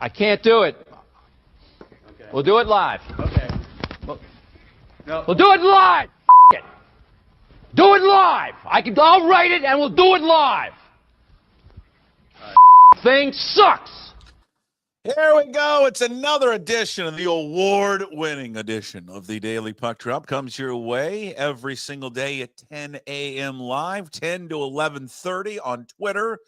I can't do it. Okay. We'll do it live. Okay. We'll do it live. It. Do it live. I'll write it and we'll do it live. Thing sucks. Here we go. It's another edition of the award-winning edition of the Daily Puck Drop. Comes your way every single day at 10 a.m. live, 10 to 11:30 on Twitter,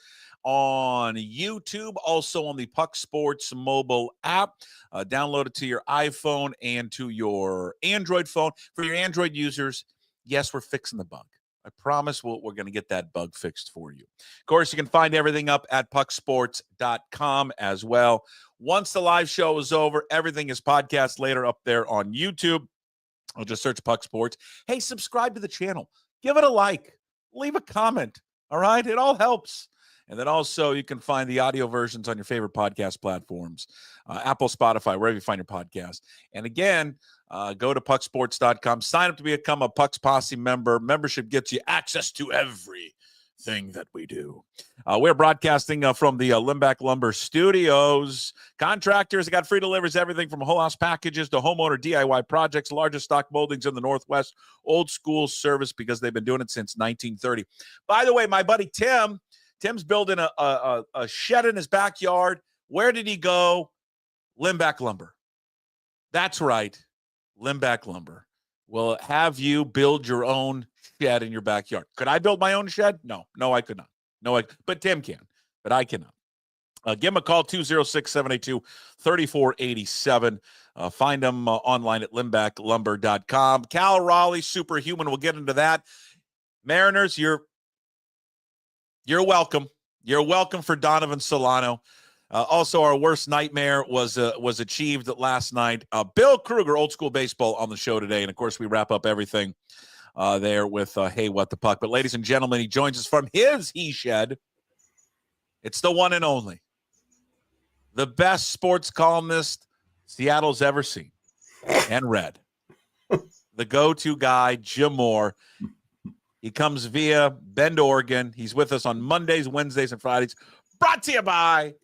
on YouTube, also on the Puck Sports mobile app. Download it to your iPhone and to your Android phone. For your Android users, yes, we're fixing the bug. I promise we're going to get that bug fixed for you. Of course, you can find everything up at pucksports.com as well. Once the live show is over, everything is podcast later up there on YouTube. I'll just search Puck Sports. Hey, subscribe to the channel. Give it a like. Leave a comment. All right? It all helps. And then also you can find the audio versions on your favorite podcast platforms, Apple, Spotify, wherever you find your podcast. And again, go to pucksports.com. Sign up to become a Pucks Posse member. Membership gets you access to everything that we do. We're broadcasting from the Limback Lumber Studios. Contractors got free deliveries, everything from whole house packages to homeowner DIY projects, largest stock moldings in the Northwest. Old school service because they've been doing it since 1930. By the way, my buddy Tim's building a shed in his backyard. Where did he go? Limback Lumber. That's right. Limback Lumber will have you build your own shed in your backyard. Could I build my own shed? No, I could not. But Tim can, but I cannot. Give him a call, 206-782-3487. Find him online at limbacklumber.com. Cal Raleigh, superhuman. We'll get into that. Mariners, you're welcome. You're welcome for Donovan Solano. Also, our worst nightmare was achieved last night. Bill Krueger, Old School Baseball, on the show today. And, of course, we wrap up everything there with Hey, What the Puck. But, ladies and gentlemen, he joins us from his he shed. It's the one and only. The best sports columnist Seattle's ever seen and read. The go-to guy, Jim Moore. He comes via Bend, Oregon. He's with us on Mondays, Wednesdays, and Fridays. Brought to you by...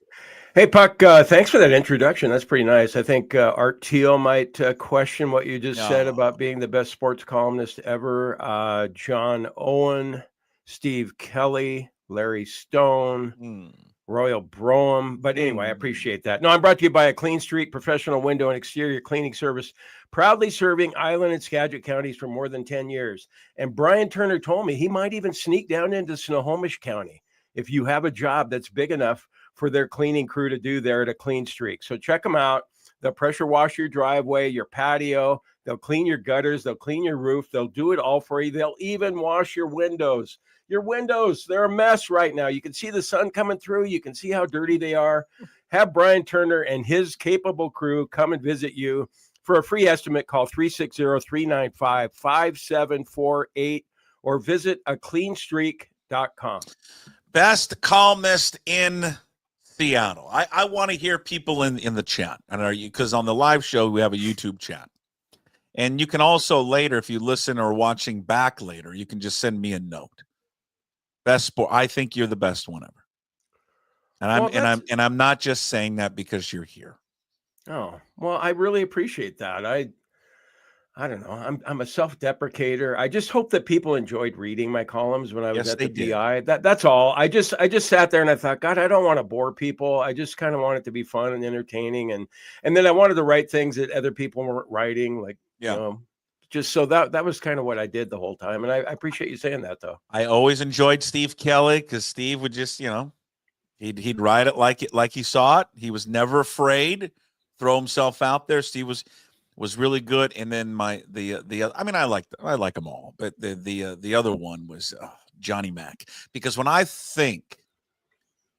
Hey, Puck, thanks for that introduction. That's pretty nice. I think Art Teal might question what you just said about being the best sports columnist ever. John Owen, Steve Kelly, Larry Stone, Royal Broham. But anyway, I appreciate that. No, I'm brought to you by a Clean Streak professional window and exterior cleaning service, proudly serving Island and Skagit counties for more than 10 years. And Brian Turner told me he might even sneak down into Snohomish County if you have a job that's big enough for their cleaning crew to do there at a Clean Streak. So check them out. They'll pressure wash your driveway, your patio. They'll clean your gutters. They'll clean your roof. They'll do it all for you. They'll even wash your windows. Your windows, they're a mess right now. You can see the sun coming through. You can see how dirty they are. Have Brian Turner and his capable crew come and visit you. For a free estimate, call 360-395-5748 or visit acleanstreak.com. Best columnist in Seattle. I want to hear people in the chat. And are you, because on the live show we have a YouTube chat. And you can also later, if you listen or watching back later, you can just send me a note. Best sport. I think you're the best one ever. And I'm not just saying that because you're here. Oh, well, I really appreciate that. I don't know. I'm a self-deprecator. I just hope that people enjoyed reading my columns when I was at the DI. That's all. I just sat there and I thought, God, I don't want to bore people. I just kind of want it to be fun and entertaining. And then I wanted to write things that other people weren't writing, like, you know, just so that was kind of what I did the whole time. And I appreciate you saying that, though. I always enjoyed Steve Kelly because Steve would just, he'd write it like he saw it. He was never afraid, throw himself out there. Steve was really good. And then I like them all, but the other one was Johnny Mack, because when I think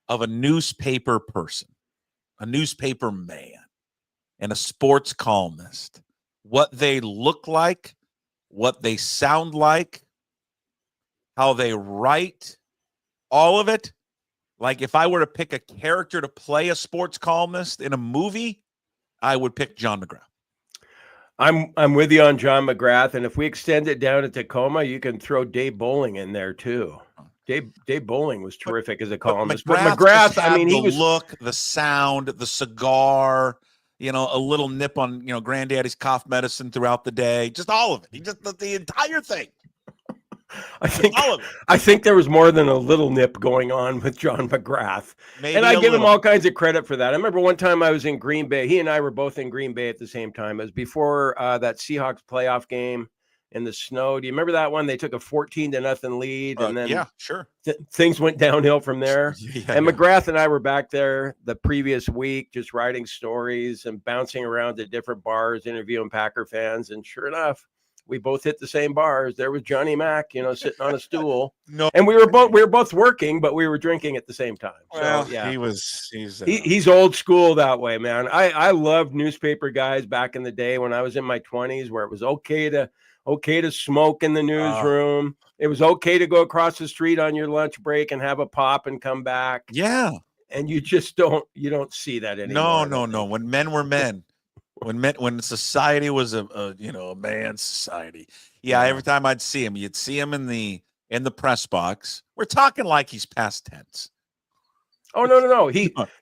of a newspaper person, a newspaper man, and a sports columnist, what they look like, what they sound like, how they write, all of it. Like if I were to pick a character to play a sports columnist in a movie, I would pick John McGrath. I'm with you on John McGrath, and if we extend it down to Tacoma, you can throw Dave Bowling in there too. Dave Bowling was terrific as a But columnist. But McGrath, McGrath, I mean, he the was look, the sound, the cigar, a little nip on, granddaddy's cough medicine throughout the day, just all of it. He just the entire thing. I think there was more than a little nip going on with John McGrath. Maybe and I give him all kinds of credit for that. I remember one time I was in Green Bay. He and I were both in Green Bay at the same time. It was before that Seahawks playoff game in the snow. Do you remember that one? They took a 14-0 lead, and then yeah, sure. Things went downhill from there. And McGrath McGrath and I were back there the previous week, just writing stories and bouncing around to different bars, interviewing Packer fans. And sure enough, we both hit the same bars. There was Johnny Mac, sitting on a stool. And we were both working, but we were drinking at the same time. Well, so yeah, he's old school that way, man. I loved newspaper guys back in the day when I was in my 20s, where it was okay to smoke in the newsroom. It was okay to go across the street on your lunch break and have a pop and come back. Yeah. And you just don't see that anymore. No. When men were men. When society was a man's society. Yeah, every time I'd see him, you'd see him in the press box. We're talking like he's past tense. Oh, no.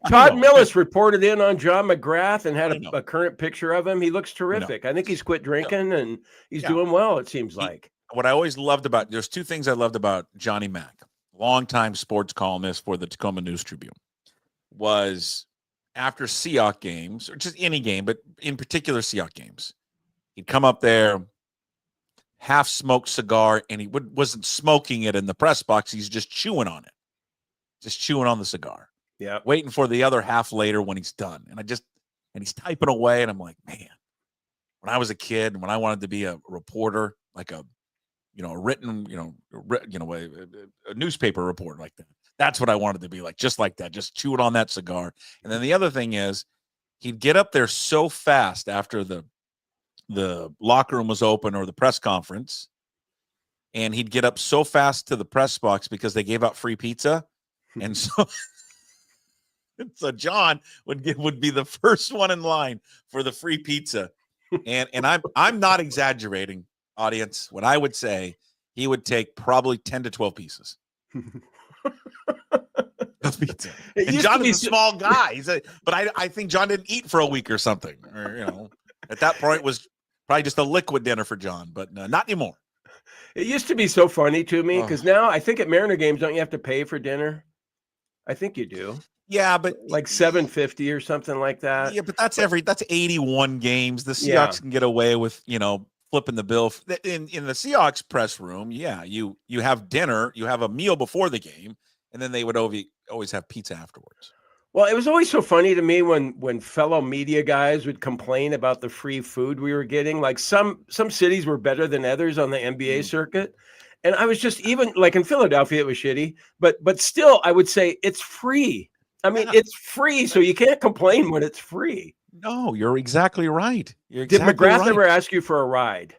Todd Millis reported in on John McGrath and had a current picture of him. He looks terrific. I think he's quit drinking and he's doing well, it seems like. What I always loved there's two things I loved about Johnny Mac, longtime sports columnist for the Tacoma News-Tribune, was after Seahawks games, or just any game, but in particular Seahawks games, he'd come up there, half-smoked cigar, and he wasn't smoking it in the press box. He's just chewing on it. Just chewing on the cigar. Yeah. Waiting for the other half later when he's done. And he's typing away, and I'm like, man, when I was a kid, when I wanted to be a reporter, like a written, a newspaper reporter like that. That's what I wanted to be like, just like that, just chewing on that cigar. And then the other thing is, he'd get up there so fast after the locker room was open or the press conference, and he'd get up so fast to the press box because they gave out free pizza. And so John would be the first one in line for the free pizza. And I'm not exaggerating, audience, when I would say he would take probably 10 to 12 pieces of pizza. And John is a small guy. But I think John didn't eat for a week or something. Or, at that point it was probably just a liquid dinner for John, but not anymore. It used to be so funny to me because now I think at Mariner games, don't you have to pay for dinner? I think you do. Yeah, but like $7.50 or something like that. Yeah, but that's 81 games. The Seahawks can get away with, flipping the bill in the Seahawks press room. Yeah, you have dinner, you have a meal before the game, and then they would always have pizza afterwards. Well, it was always so funny to me when fellow media guys would complain about the free food we were getting. Like some cities were better than others on the NBA circuit. And I was just, even like in Philadelphia, it was shitty, but still I would say it's free. I mean, it's free, so you can't complain when it's free. No, you're exactly right. Did McGrath ever ask you for a ride?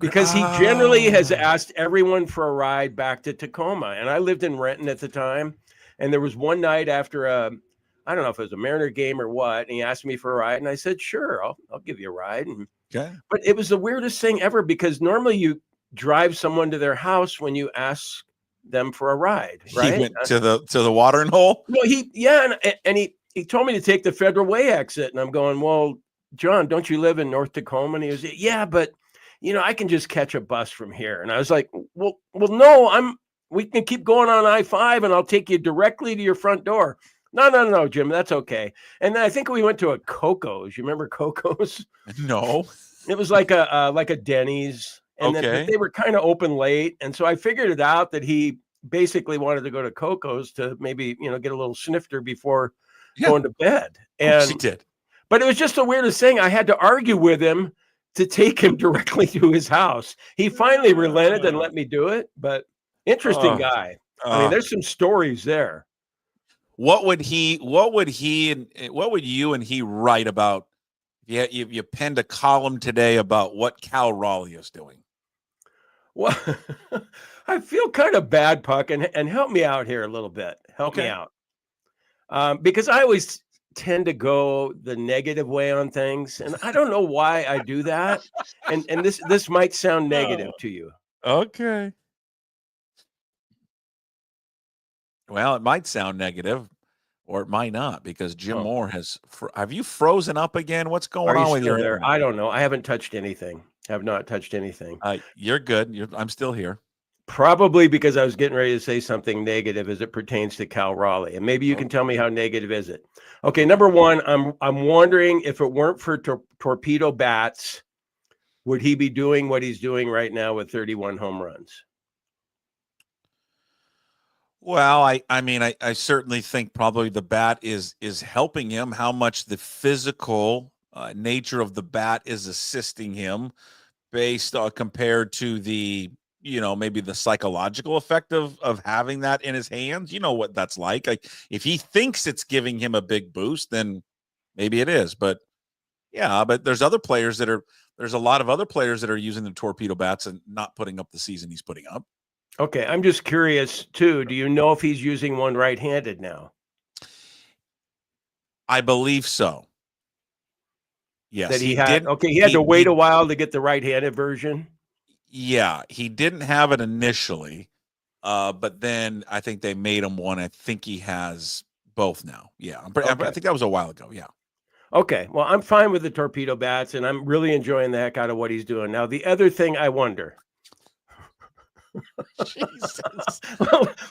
Because he generally has asked everyone for a ride back to Tacoma. And I lived in Renton at the time. And there was one night after I don't know if it was a Mariner game or what, and he asked me for a ride. And I said, sure, I'll give you a ride. Okay. But it was the weirdest thing ever, because normally you drive someone to their house when you ask them for a ride, right? He went to the watering hole? No, and he told me to take the Federal Way exit. And I'm going, well, John, don't you live in North Tacoma? And he was, yeah, but I can just catch a bus from here. And I was like, well, no, we can keep going on I-5 and I'll take you directly to your front door. No, Jim, that's okay. And then I think we went to a Coco's. You remember Coco's? No. It was like a Denny's. And then they were kind of open late. And so I figured it out that he basically wanted to go to Coco's to maybe, get a little snifter before going to bed. And he did. But it was just the weirdest thing. I had to argue with him to take him directly to his house. He finally relented and let me do it. But interesting guy. I mean, there's some stories there. What would you and he write about? Yeah, you penned a column today about what Cal Raleigh is doing. Well, I feel kind of bad, Puck, and help me out here a little bit. Help me out. Because I always tend to go the negative way on things, and I don't know why I do that. And this might sound negative to you. Okay. Well, it might sound negative, or it might not, because Jim Oh. Moore have you frozen up again? What's Are going you on with still your there? internet? I don't know. I haven't touched anything. Have not touched anything. You're good. I'm still here. Probably because I was getting ready to say something negative as it pertains to Cal Raleigh, and maybe you can tell me how negative is it. Okay, number one, I'm wondering if it weren't for torpedo bats, would he be doing what he's doing right now with 31 home runs? Well, I certainly think probably the bat is helping him. How much the physical nature of the bat is assisting him, based compared to the maybe the psychological effect of having that in his hands. You know what that's like. Like if he thinks it's giving him a big boost, then maybe it is. But yeah, but there's a lot of other players that are using the torpedo bats and not putting up the season he's putting up. Okay, I'm just curious too. Do you know if he's using one right-handed now? I believe so. Yes, That he had. Okay, he had to wait a while to get the right-handed version. Yeah, he didn't have it initially, but then I think they made him one. I think he has both now. Yeah, I think that was a while ago. Yeah. Okay, well, I'm fine with the torpedo bats, and I'm really enjoying the heck out of what he's doing. Now, the other thing I wonder. Jesus.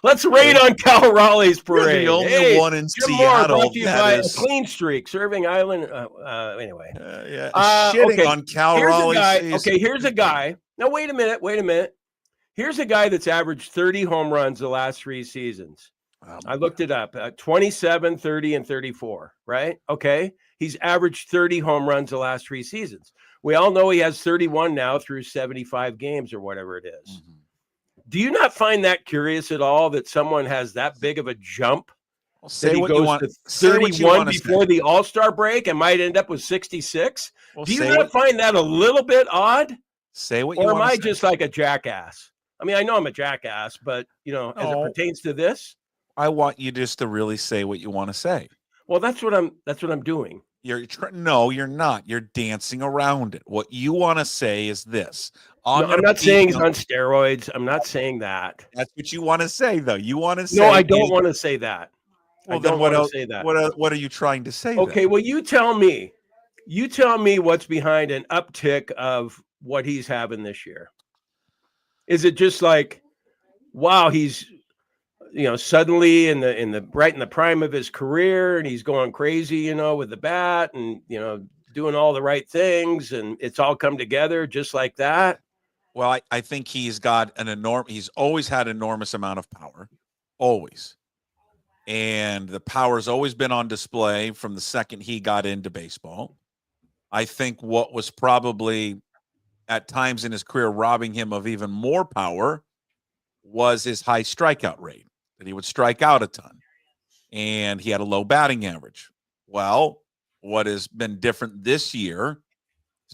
Let's raid on Cal Raleigh's parade. You're the only one in Jim Seattle Moore, brought to you by is... a clean streak, serving Island. Anyway, shitting on Cal Raleigh. Okay, here's a guy. Now, wait a minute. Here's a guy that's averaged 30 home runs the last 3 seasons. I looked it up. 27, 30, and 34, right? Okay. He's averaged 30 home runs the last 3 seasons. We all know he has 31 now through 75 games or whatever it is. Mm-hmm. Do you not find that curious at all that someone has that big of a jump? Well, say what you want. 31 before the All-Star break and might end up with 66. Well, do you not find that a little bit odd? Say what you want. Or am I just like a jackass? I mean, I know I'm a jackass, but as it pertains to this, I want you just to really say what you want to say. Well, that's what I'm doing. No, you're not. You're dancing around it. What you want to say is this. I'm not saying he's on steroids. I'm not saying that. That's what you want to say, though. You want to say. No, I don't want to say that. Well, then what else? What are you trying to say? Okay, then? Well, you tell me. You tell me what's behind an uptick of what he's having this year. Is it just like, wow, he's suddenly in the prime of his career, and he's going crazy, with the bat, and doing all the right things, and it's all come together just like that? Well, I think he's got he's always had an enormous amount of power, always. And the power's always been on display from the second he got into baseball. I think what was probably at times in his career robbing him of even more power was his high strikeout rate, that he would strike out a ton. And he had a low batting average. Well, what has been different this year,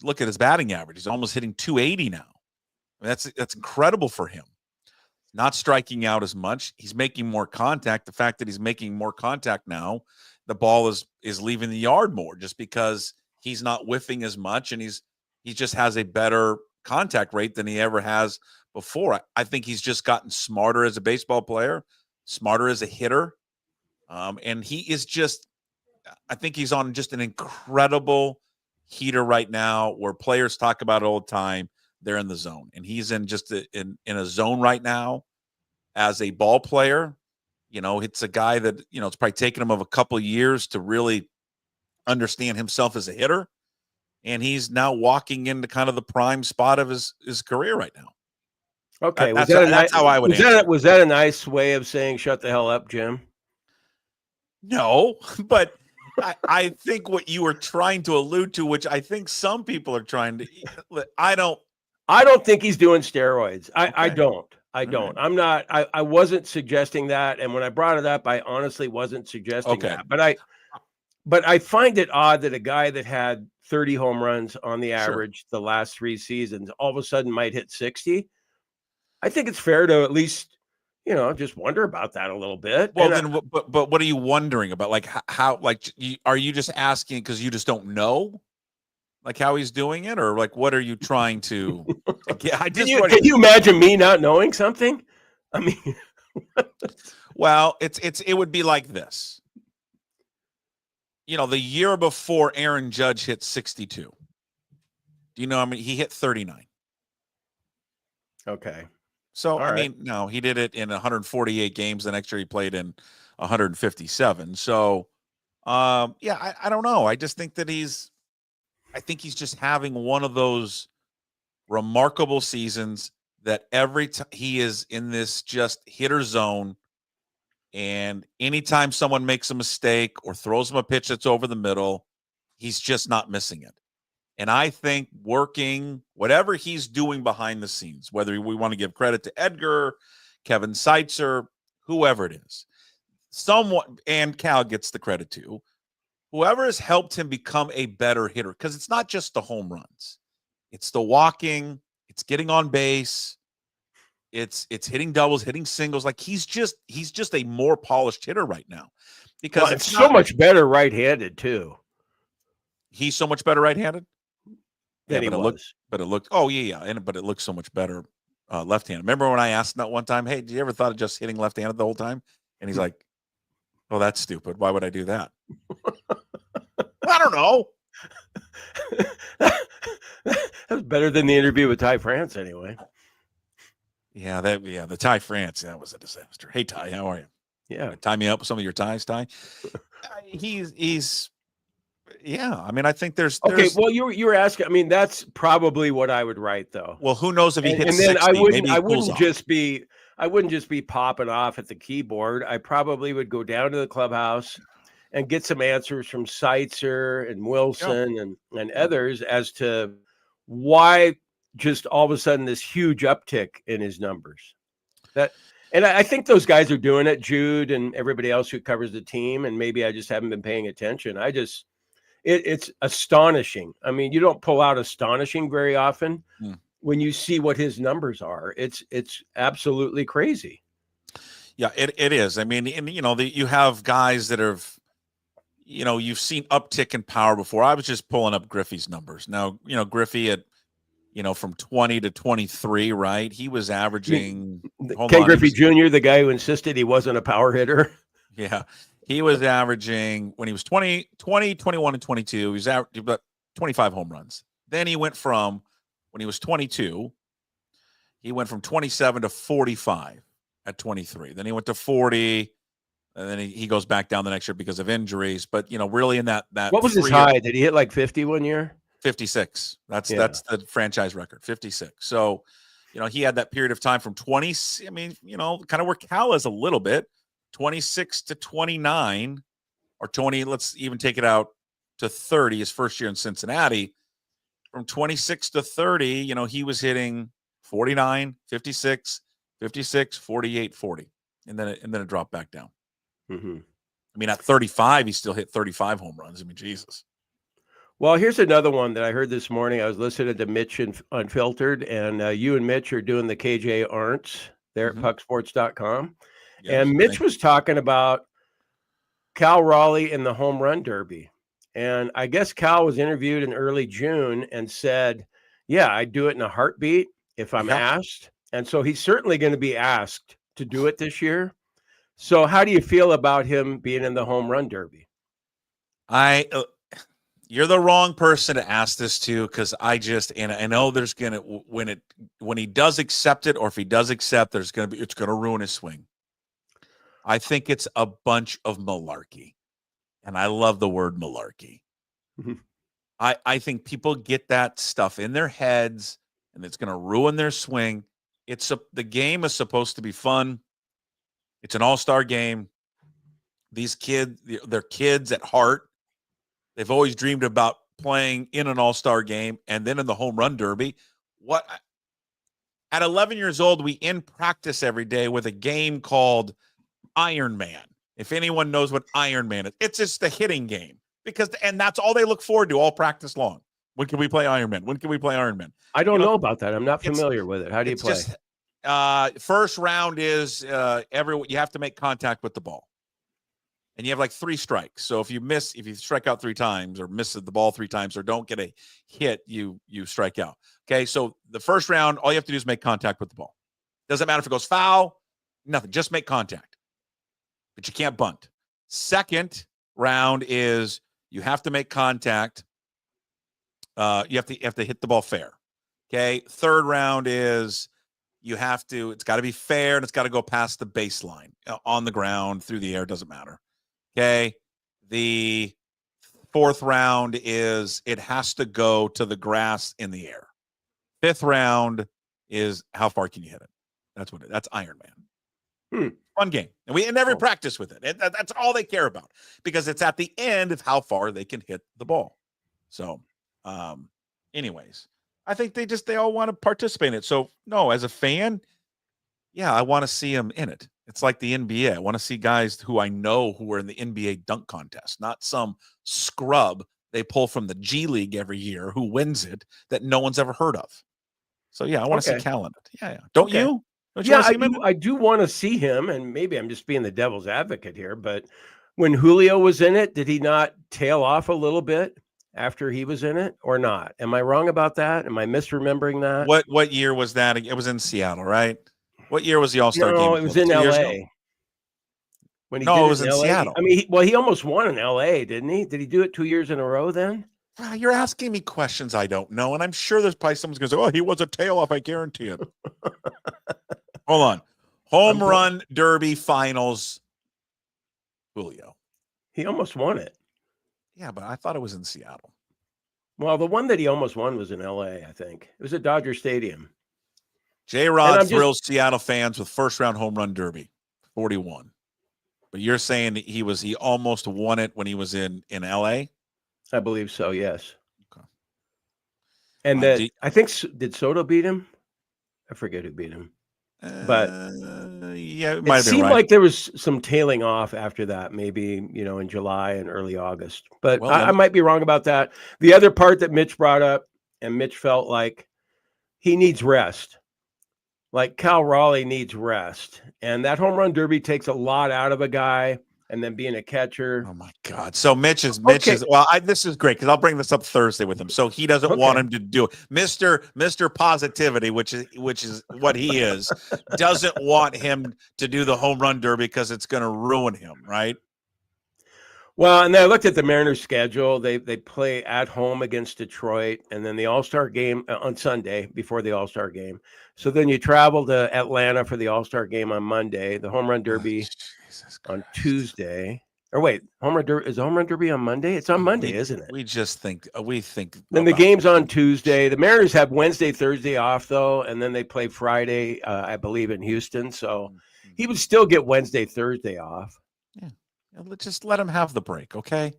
look at his batting average. He's almost hitting 280 now. I mean, that's incredible for him. Not striking out as much. He's making more contact. The fact that he's making more contact now, the ball is leaving the yard more just because he's not whiffing as much, and he just has a better contact rate than he ever has before. I think he's just gotten smarter as a baseball player, smarter as a hitter. And he is I think he's on just an incredible heater right now where players talk about it all the time. They're in the zone, and he's in a zone right now as a ball player. It's a guy that, it's probably taken him a couple of years to really understand himself as a hitter. And he's now walking into kind of the prime spot of his career right now. Okay. That's how I would answer. Was that a nice way of saying shut the hell up, Jim? No, but I think what you were trying to allude to, which I think some people are trying to, I don't think he's doing steroids. I don't. Right. I'm not. I wasn't suggesting that. And when I brought it up, I honestly wasn't suggesting that. But I find it odd that a guy that had 30 home runs on the average the last 3 seasons all of a sudden might hit 60. I think it's fair to at least, just wonder about that a little bit. Well, but what are you wondering about? Like how are you just asking because you just don't know? Like how he's doing it, or like what are you trying to? Can you imagine me not knowing something? I mean, Well, it would be like this. The year before Aaron Judge hit 62. Do you know how many he hit? 39. Okay. So, All right. no, he did it in 148 games. The next year he played in 157. So, I don't know. I just think that he's just having one of those remarkable seasons that every time he is in this just hitter zone, and anytime someone makes a mistake or throws him a pitch that's over the middle, he's just not missing it. And I think working whatever he's doing behind the scenes, whether we want to give credit to Edgar, Kevin Seitzer, whoever it is, someone, and Cal gets the credit too, whoever has helped him become a better hitter, because it's not just the home runs. It's the walking, it's getting on base, it's hitting doubles, hitting singles. Like he's just a more polished hitter right now. Because it's so much better right-handed too. He's so much better right-handed than he was. But it looked but it looks so much better left-handed. Remember when I asked that one time, hey, did you ever thought of just hitting left-handed the whole time? And he's like, oh, that's stupid. Why would I do that? I don't know. That was better than the interview with Ty France anyway. Yeah, the Ty France, that was a disaster. Hey, Ty, how are you? Yeah. Tie me up with some of your ties, Ty. He's I think there's okay. Well, you were asking. That's probably what I would write, though. Well, who knows if he hits? And then 60, I wouldn't just be popping off at the keyboard. I probably would go down to the clubhouse and get some answers from Seitzer and Wilson and others as to why just all of a sudden this huge uptick in his numbers. And I think those guys are doing it, Jude and everybody else who covers the team. And maybe I just haven't been paying attention. It's astonishing. You don't pull out astonishing very often when you see what his numbers are. It's absolutely crazy. Yeah, it is. You have guys that have, you've seen uptick in power before. I was just pulling up Griffey's numbers. Now, Griffey at, from 20 to 23, right? He was averaging. Ken Griffey Jr., the guy who insisted he wasn't a power hitter. Yeah. He was averaging, when he was 20, 21, and 22, he was averaging about 25 home runs. Then he went from, when he was 22, he went from 27 to 45 at 23. Then he went to 40, and then he goes back down the next year because of injuries. But, really in that what was his high? Did he hit like 50 one year? 56. That's the franchise record, 56. So, he had that period of time from 20, kind of where Cal is a little bit, 26 to 29 or 20. Let's even take it out to 30, his first year in Cincinnati. From 26 to 30, he was hitting 49, 56, 56, 48, 40. And then it dropped back down. Mm-hmm. At 35, he still hit 35 home runs. Jesus. Well, here's another one that I heard this morning. I was listening to Mitch Unfiltered, and you and Mitch are doing the KJ Arntz there at pucksports.com. Yes, and Mitch was talking about Cal Raleigh in the home run derby. And I guess Cal was interviewed in early June and said, yeah, I'd do it in a heartbeat if I'm asked. And so he's certainly going to be asked to do it this year. So how do you feel about him being in the home run derby? You're the wrong person to ask this to, because I know there's gonna, when he does accept it, or if he does accept, it's gonna ruin his swing. I think it's a bunch of malarkey, and I love the word malarkey. I think people get that stuff in their heads, and it's gonna ruin their swing. The game is supposed to be fun. It's an all-star game. These kids, they're kids at heart. They've always dreamed about playing in an all-star game and then in the home run derby. At 11 years old, we in practice every day with a game called Iron Man. If anyone knows what Iron Man is, it's just the hitting game, and that's all they look forward to all practice long. When can we play Iron Man? When can we play Iron Man? I don't know about that. I'm not familiar with it. How do you play? First round is you have to make contact with the ball. And you have like 3 strikes. So if you strike out 3 times, or miss the ball 3 times, or don't get a hit, you strike out. Okay. So the first round, all you have to do is make contact with the ball. Doesn't matter if it goes foul, nothing. Just make contact. but you can't bunt. Second round is you have to make contact. You have to hit the ball fair. Okay. Third round is it's got to be fair and it's got to go past the baseline, on the ground, through the air, doesn't matter. Okay. The fourth round is it has to go to the grass in the air. Fifth round is how far can you hit it? That's Iron Man. Fun game. And we never practice with it. That's all they care about, because it's at the end of how far they can hit the ball. So, anyways, I think they all want to participate in it. So, no, as a fan, yeah, I want to see them in it. It's like the NBA. I want to see guys who I know who are in the NBA dunk contest, not some scrub they pull from the G League every year who wins it that no one's ever heard of. So, yeah, I want to see Cal in it. Yeah. Don't you? Don't you want to see him in it? I do want to see him, and maybe I'm just being the devil's advocate here, but when Julio was in it, did he not tail off a little bit after he was in it, or not? Am I wrong about that? Am I misremembering that? What year was that? It was in Seattle, right? What year was the All-Star game? No, it was in LA. When he did it was in Seattle. I mean, he almost won in LA, didn't he? Did he do it 2 years in a row then? You're asking me questions I don't know, and I'm sure there's probably someone's going to say, "Oh, he was a tail off." I guarantee it. Hold on. Home run derby finals. Julio. He almost won it. Yeah, but I thought it was in Seattle. Well, the one that he almost won was in LA, I think. It was at Dodger Stadium. J-Rod thrills Seattle fans with first-round home run derby, 41. But you're saying he almost won it when he was in LA? I believe so, yes. Okay. And I think, did Soto beat him? I forget who beat him. But yeah, it seemed like there was some tailing off after that, maybe, in July and early August. But I might be wrong about that. The other part that Mitch brought up, and Mitch felt like he needs rest. Like Cal Raleigh needs rest. And that home run derby takes a lot out of a guy. And then being a catcher. Oh my God! So Mitch is well. This is great because I'll bring this up Thursday with him. So he doesn't want him to do it. Mr. Positivity, which is what he is, doesn't want him to do the home run derby because it's going to ruin him, right? Well, and then I looked at the Mariners' schedule. They play at home against Detroit, and then the All-Star game on Sunday before the All-Star game. So then you travel to Atlanta for the All-Star game on Monday. The home run derby. On Tuesday, or wait, is the home run derby on Monday? It's on Monday, isn't it? We think. Then the game's on Tuesday. The Mariners have Wednesday, Thursday off though, and then they play Friday, I believe, in Houston. So he would still get Wednesday, Thursday off. Yeah, just let him have the break, okay?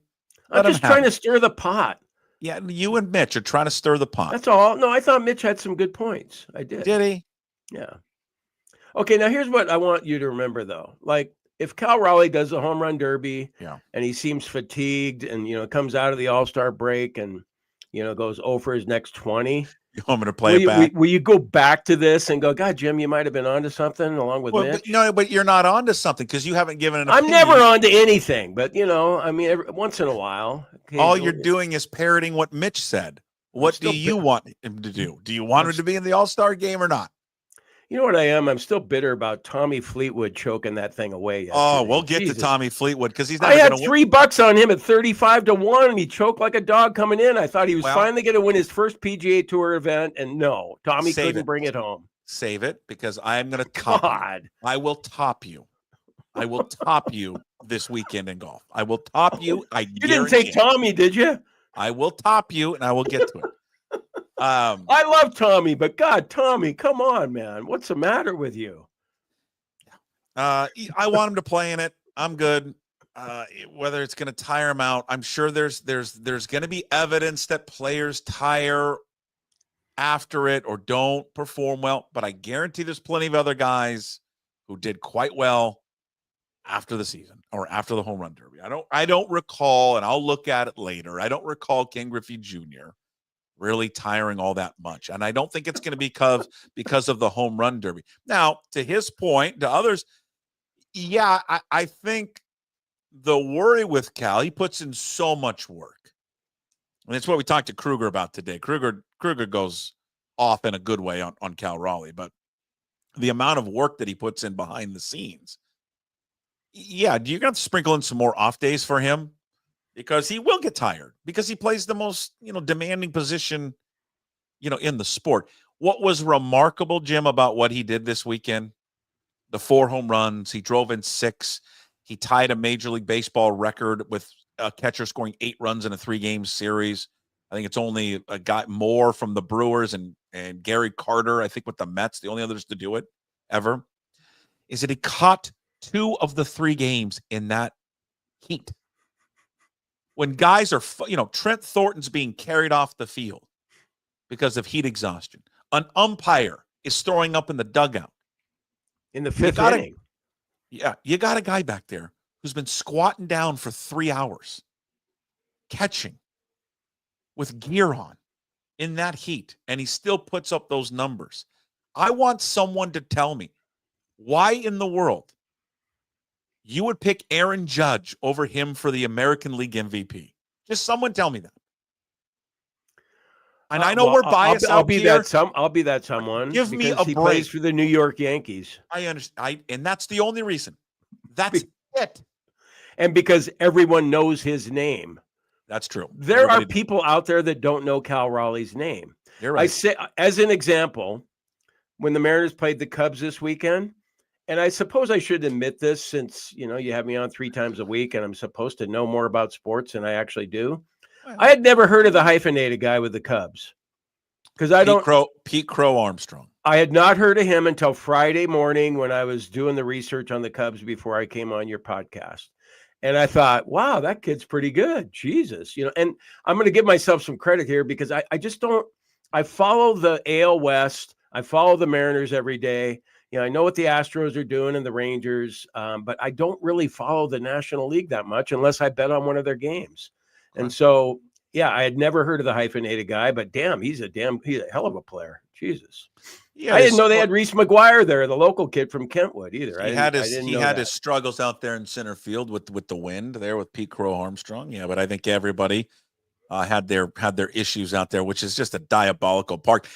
I'm just trying to stir the pot. Yeah, you and Mitch are trying to stir the pot. That's all. No, I thought Mitch had some good points. I did. Did he? Yeah. Okay, now here's what I want you to remember though, like. If Cal Raleigh does a home run derby and he seems fatigued and, comes out of the All-Star break and, goes over his next 20. You want me to play it back? Will you go back to this and go, God, Jim, you might have been onto something along with Mitch? But you're not onto something because you haven't given an opinion. I'm never onto anything, but, once in a while. All you're doing is parroting what Mitch said. What do you want him to do? Do you want him to be in the All-Star game or not? You know what I am? I'm still bitter about Tommy Fleetwood choking that thing away yesterday. Oh, we'll get to Tommy Fleetwood because he's not. I had $3 on him at 35-1, and he choked like a dog coming in. I thought he was finally going to win his first PGA Tour event, and no, Tommy couldn't bring it home. Save it because I am going to top you. I will top you. I will top you this weekend in golf. I will top you. You didn't take Tommy, did you? I will top you, and I will get to it. I love Tommy, but God, Tommy, come on, man. What's the matter with you? I want him to play in it. I'm good. Whether it's going to tire him out, I'm sure there's going to be evidence that players tire after it or don't perform well, but I guarantee there's plenty of other guys who did quite well after the season or after the home run derby. I don't recall, and I'll look at it later. I don't recall Ken Griffey Jr. really tiring all that much. And I don't think it's going to be because of the home run derby. Now, to his point, to others, yeah, I think the worry with Cal, he puts in so much work. And it's what we talked to Krueger about today. Krueger goes off in a good way on Cal Raleigh, but the amount of work that he puts in behind the scenes, Yeah, do you got to sprinkle in some more off days for him? Because he will get tired because he plays the most, demanding position, in the sport. What was remarkable, Jim, about what he did this weekend? The 4 home runs, he drove in 6. He tied a Major League Baseball record with a catcher scoring 8 runs in a 3-game series. I think it's only a guy more from the Brewers and Gary Carter, I think, with the Mets, the only others to do it ever, is that he caught 2 of the 3 games in that heat. When guys are, Trent Thornton's being carried off the field because of heat exhaustion. An umpire is throwing up in the dugout. In the 5th inning. Yeah, you got a guy back there who's been squatting down for 3 hours, catching with gear on in that heat, and he still puts up those numbers. I want someone to tell me why in the world you would pick Aaron Judge over him for the American League MVP. Just someone tell me that. And I know we're biased. I'll be that someone. Give me a he break. Plays for the New York Yankees. I understand. And that's the only reason. That's it. And because everyone knows his name. That's true. There are people out there that don't know Cal Raleigh's name. You're right. I say, as an example, when the Mariners played the Cubs this weekend, and I suppose I should admit this since, you have me on 3 times a week and I'm supposed to know more about sports than I actually do. I had never heard of the hyphenated guy with the Cubs. Because Pete Crow Armstrong. I had not heard of him until Friday morning when I was doing the research on the Cubs before I came on your podcast. And I thought, wow, that kid's pretty good. Jesus. And I'm going to give myself some credit here because I just don't, I follow the AL West. I follow the Mariners every day. I know what the Astros are doing and the Rangers, but I don't really follow the National League that much unless I bet on one of their games. And so, yeah, I had never heard of the hyphenated guy, but damn, he's a hell of a player. Jesus. Yeah, I didn't know they had Reese McGuire there, the local kid from Kentwood either. He had his struggles out there in center field with the wind there with Pete Crow Armstrong. Yeah, but I think everybody had their issues out there, which is just a diabolical park.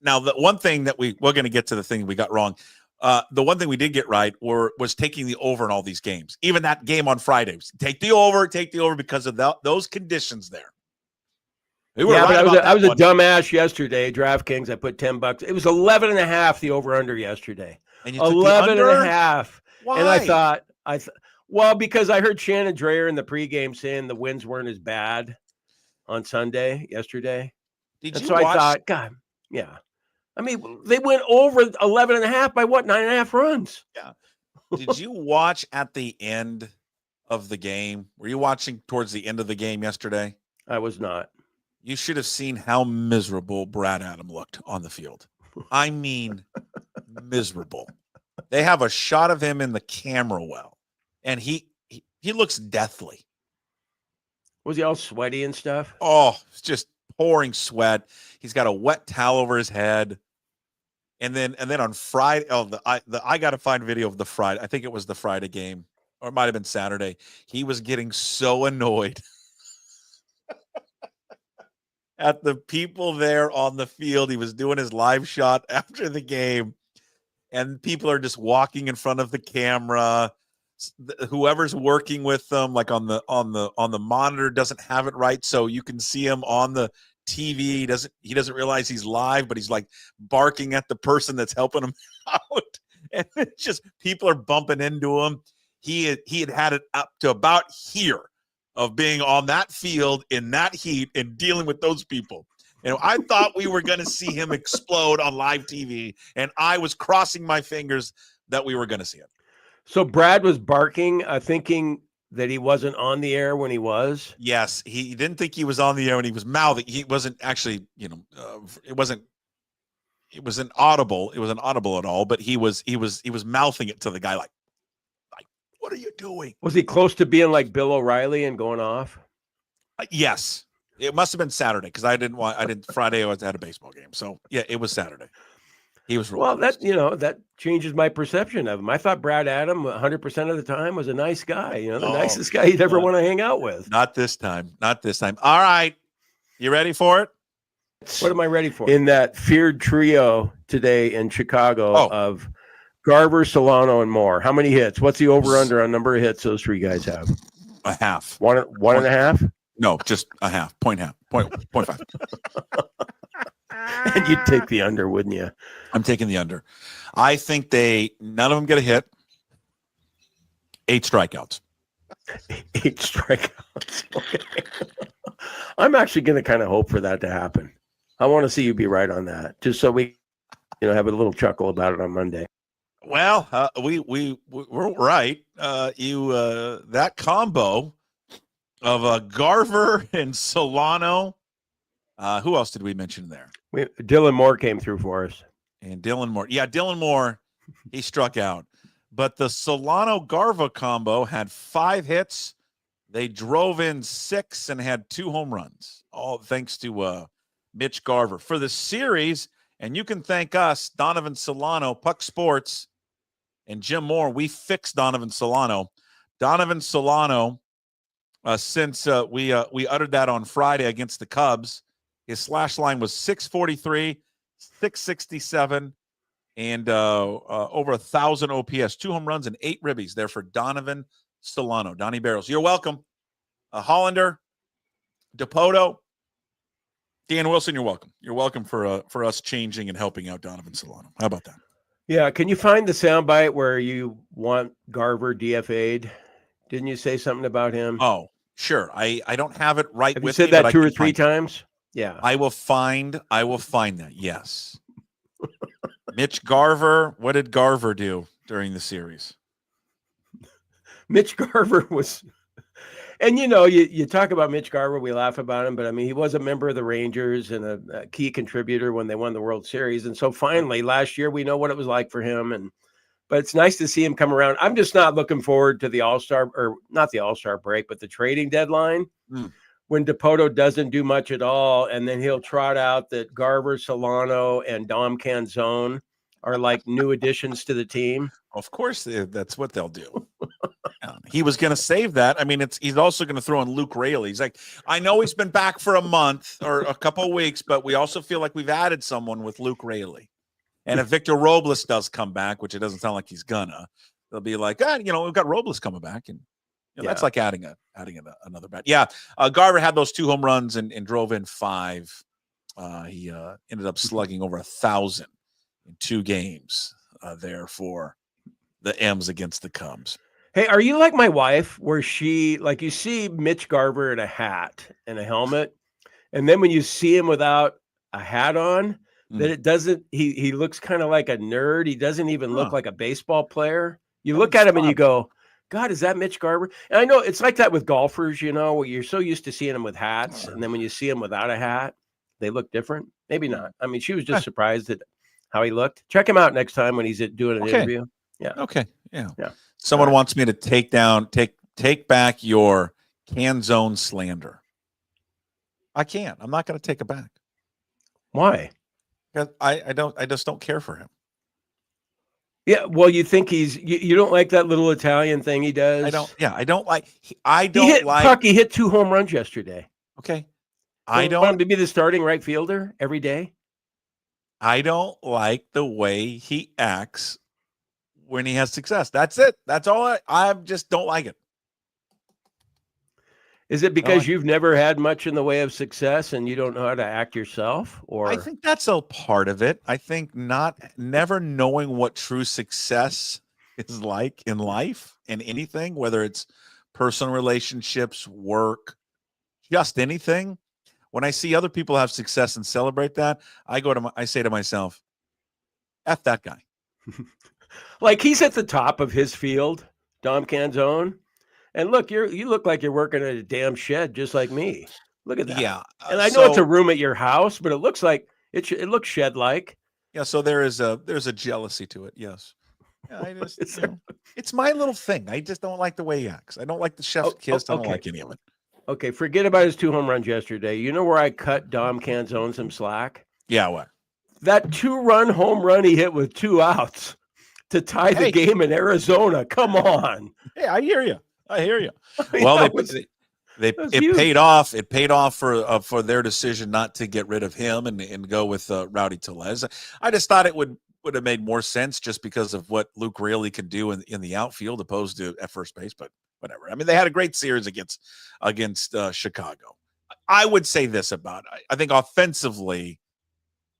Now, the one thing that we're going to get to the thing we got wrong. The one thing we did get right was taking the over in all these games. Even that game on Friday. Take the over because of those conditions there. But I was a dumbass yesterday. DraftKings, I put $10. It was 11.5 the over under yesterday. And you 11.5. Why? And I thought well, because I heard Shannon Drayer in the pregame saying the winds weren't as bad on Sunday yesterday. I thought, God, yeah. I mean, they went over 11.5 by what? 9.5 runs. Yeah. Did you watch at the end of the game? Were you watching towards the end of the game yesterday? I was not. You should have seen how miserable Brad Adam looked on the field. I mean, miserable. They have a shot of him in the camera well, and he looks deathly. Was he all sweaty and stuff? Oh, it's just pouring sweat. He's got a wet towel over his head. And then on Friday, I got to find video of the Friday. I think it was the Friday game, or it might have been Saturday. He was getting so annoyed at the people there on the field. He was doing his live shot after the game, and people are just walking in front of the camera. Whoever's working with them, like on the monitor, doesn't have it right, so you can see him on the TV. He doesn't realize he's live, but he's like barking at the person that's helping him out, and it's just people are bumping into him. He had it up to about here of being on that field in that heat and dealing with those people. I thought we were going to see him explode on live TV, and I was crossing my fingers that we were going to see it. So Brad was barking, thinking that he wasn't on the air when he was? Yes, he didn't think he was on the air when he was mouthing. He wasn't actually, it wasn't audible. It wasn't audible at all, but he was mouthing it to the guy like, what are you doing? Was he close to being like Bill O'Reilly and going off? Yes. It must have been Saturday because Friday I had a baseball game. So yeah, it was Saturday. He was well. That changes my perception of him. I thought Brad Adam 100% of the time was a nice guy. The nicest guy you'd ever want to hang out with. Not this time. Not this time. All right, you ready for it? What am I ready for? In that feared trio today in Chicago of Garver, Solano, and Moore. How many hits? What's the over/under on number of hits those three guys have? A half. One and a half? No, just a half. Point 5. And you'd take the under, wouldn't you? I'm taking the under. I think none of them get a hit. 8 strikeouts. 8 strikeouts. Okay. I'm actually going to kind of hope for that to happen. I want to see you be right on that, just so we, have a little chuckle about it on Monday. Well, we're right. That combo of Garver and Solano. Who else did we mention there? Dylan Moore came through for us. And Dylan Moore. Yeah, Dylan Moore, he struck out. But the Solano-Garva combo had 5 hits. They drove in 6 and had 2 home runs, all thanks to Mitch Garver. For the series, and you can thank us, Donovan Solano, Puck Sports, and Jim Moore, we fixed Donovan Solano. Donovan Solano, since we uttered that on Friday against the Cubs, his slash line was 643, 667, and over 1,000 OPS, 2 home runs and 8 ribbies there for Donovan Solano. Donnie Barrels, you're welcome. Hollander, DePoto, Dan Wilson, you're welcome. You're welcome for us changing and helping out Donovan Solano. How about that? Yeah, can you find the soundbite where you want Garver DFA'd? Didn't you say something about him? Oh, sure. I don't have it right Have with you me. said that 2 or 3 times? Yeah. I will find that. Yes. Mitch Garver. What did Garver do during the series? Mitch Garver was, and you talk about Mitch Garver, we laugh about him, but I mean, he was a member of the Rangers and a key contributor when they won the World Series. And so finally last year, we know what it was like for him. But it's nice to see him come around. I'm just not looking forward to the All-Star, or not the All-Star break, but the trading deadline when DePoto doesn't do much at all. And then he'll trot out that Garver, Solano, and Dom Canzone are like new additions to the team. Of course, that's what they'll do. He was going to save that. I mean, he's also going to throw in Luke Raley. He's like, I know he's been back for a month or a couple of weeks, but we also feel like we've added someone with Luke Raley. And if Victor Robles does come back, which it doesn't sound like he's gonna, they'll be like, we've got Robles coming back, and that's like adding another bat. Yeah, Garver had those 2 home runs and drove in 5. He ended up slugging over 1,000 in 2 games there for the M's against the Cubs. Hey, are you like my wife, where she, like, you see Mitch Garver in a hat and a helmet, and then when you see him without a hat on, that it doesn't, he looks kind of like a nerd. He doesn't even look like a baseball player. You look at him and you go, God, is that Mitch Garver? And I know it's like that with golfers, where you're so used to seeing them with hats. And then when you see them without a hat, they look different. Maybe not. I mean, she was just surprised at how he looked. Check him out next time when he's doing an interview. Yeah. Okay. Yeah. Someone wants me to take back your Canzone slander. I can't. I'm not going to take it back. Why? I just don't care for him. Yeah, well, you think you don't like that little Italian thing he does? I don't like He hit 2 home runs yesterday. Okay. I don't want him to be the starting right fielder every day. I don't like the way he acts when he has success. That's it. That's all. I just don't like it. Is it because you've never had much in the way of success and you don't know how to act yourself? Or I think that's a part of it. I think never knowing what true success is like in life and anything, whether it's personal relationships, work, just anything. When I see other people have success and celebrate that, I say to myself, F that guy. Like, he's at the top of his field, Dom Canzone. And look, you look like you're working at a damn shed, just like me. Look at that. Yeah, and I know it's a room at your house, but it looks like it looks shed-like. Yeah, so there's a jealousy to it. Yes, yeah, I just it's my little thing. I just don't like the way he acts. I don't like the chef's kiss. I don't like any of it. Okay, forget about his 2 home runs yesterday. You know where I cut Dom Canzone some slack? Yeah, what? That 2-run home run he hit with 2 outs to tie the game in Arizona. Come on. Hey, I hear you. Well, it paid off. It paid off for their decision not to get rid of him and go with Rowdy Tellez. I just thought it would would have made more sense just because of what Luke Raley can do in the outfield opposed to at first base, but whatever. I mean, they had a great series against Chicago. I would say this about it. I think offensively,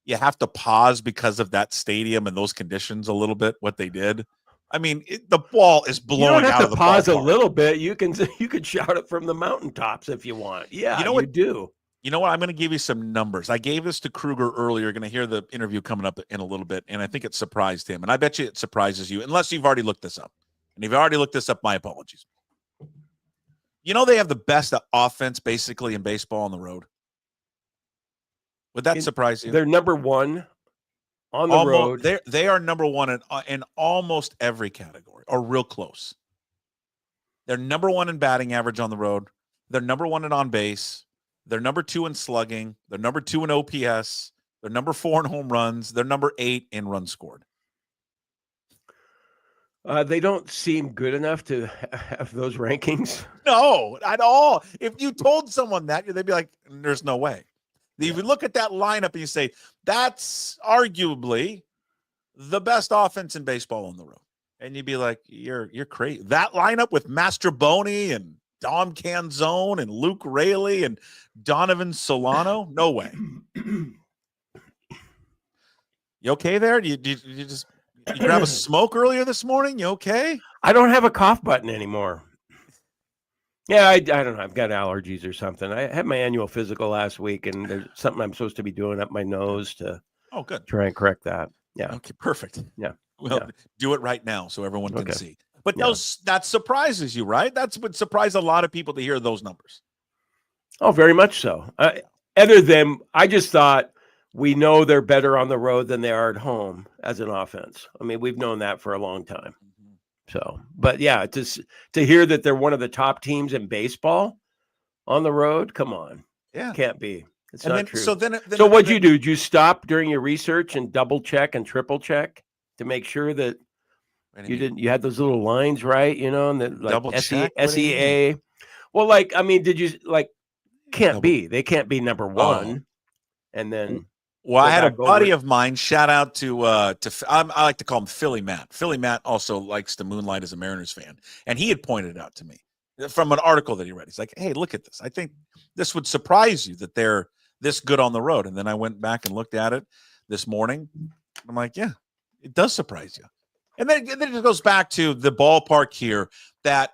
you have to pause because of that stadium and those conditions a little bit, what they did. I mean, the ball is blowing out of the ballpark. You don't have to pause a little bit. You can shout it from the mountaintops if you want. Yeah, you do. You know what? I'm going to give you some numbers. I gave this to Krueger earlier. You're going to hear the interview coming up in a little bit, and I think it surprised him. And I bet you it surprises you, unless you've already looked this up. And if you've already looked this up, my apologies. You know they have the best offense, basically, in baseball on the road? Would that surprise you? They're number one on the road. They are number one in almost every category, or real close. They're number one in batting average on the road. They're number one in on base. They're number 2 in slugging. They're number 2 in OPS. They're number 4 in home runs. They're number 8 in runs scored. They don't seem good enough to have those rankings. No, at all. If you told someone that, they'd be like, there's no way. If you look at that lineup and you say, that's arguably the best offense in baseball on the road. And you'd be like, you're crazy. That lineup with Mastroboni and Dom Canzone and Luke Raley and Donovan Solano? No way. You okay there? You grab a smoke earlier this morning? You okay? I don't have a cough button anymore. Yeah, I don't know. I've got allergies or something. I had my annual physical last week, and there's something I'm supposed to be doing up my nose to good. Try and correct that. Yeah. Okay, perfect. Yeah. Well, do it right now so everyone can see. But that surprises you, right? That's what surprised a lot of people to hear those numbers. Oh, very much so. Other than, I just thought we know they're better on the road than they are at home as an offense. I mean, we've known that for a long time. So, but yeah, to hear that they're one of the top teams in baseball on the road, come on. Yeah. Can't be. It's not true. So what'd you do? Did you stop during your research and double check and triple check to make sure that you had those little lines right, and that like double check SEA. Well, like, I mean, did you can't be. They can't be number one. And then I had a buddy of mine, shout out to I like to call him Philly Matt. Philly Matt also likes to moonlight as a Mariners fan. And he had pointed it out to me from an article that he read. He's like, hey, look at this. I think this would surprise you that they're this good on the road. And then I went back and looked at it this morning. I'm like, yeah, it does surprise you. And then it just goes back to the ballpark here that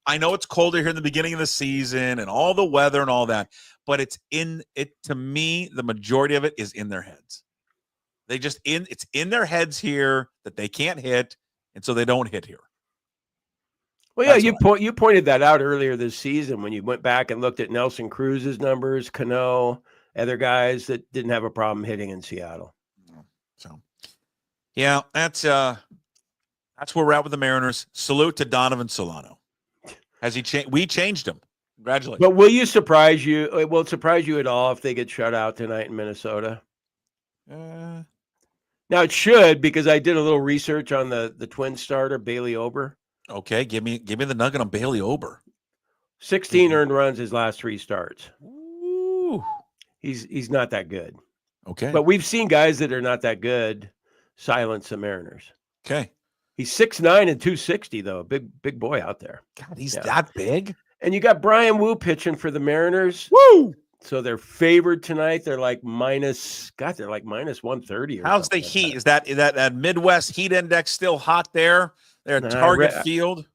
I know it's colder here in the beginning of the season and all the weather and all that, but to me, the majority of it is in their heads. It's in their heads here that they can't hit, and so they don't hit here. Well, yeah, you pointed that out earlier this season when you went back and looked at Nelson Cruz's numbers, Cano, other guys that didn't have a problem hitting in Seattle. So, yeah, that's where we're at with the Mariners. Salute to Donovan Solano. Has he changed? We changed him. Congratulations. But will it surprise you at all if they get shut out tonight in Minnesota? Now it should, because I did a little research on the Twin starter, Bailey Ober. Okay, give me the nugget on Bailey Ober. 16 earned runs his last 3 starts. Ooh. He's not that good. Okay. But we've seen guys that are not that good silence the Mariners. Okay. He's 6'9" and 260 though. Big boy out there. God, he's that big. And you got Brian Wu pitching for the Mariners. Woo! So they're favored tonight. They're like minus 130. How's the heat? Is that Midwest heat index still hot there? They're at Target Field.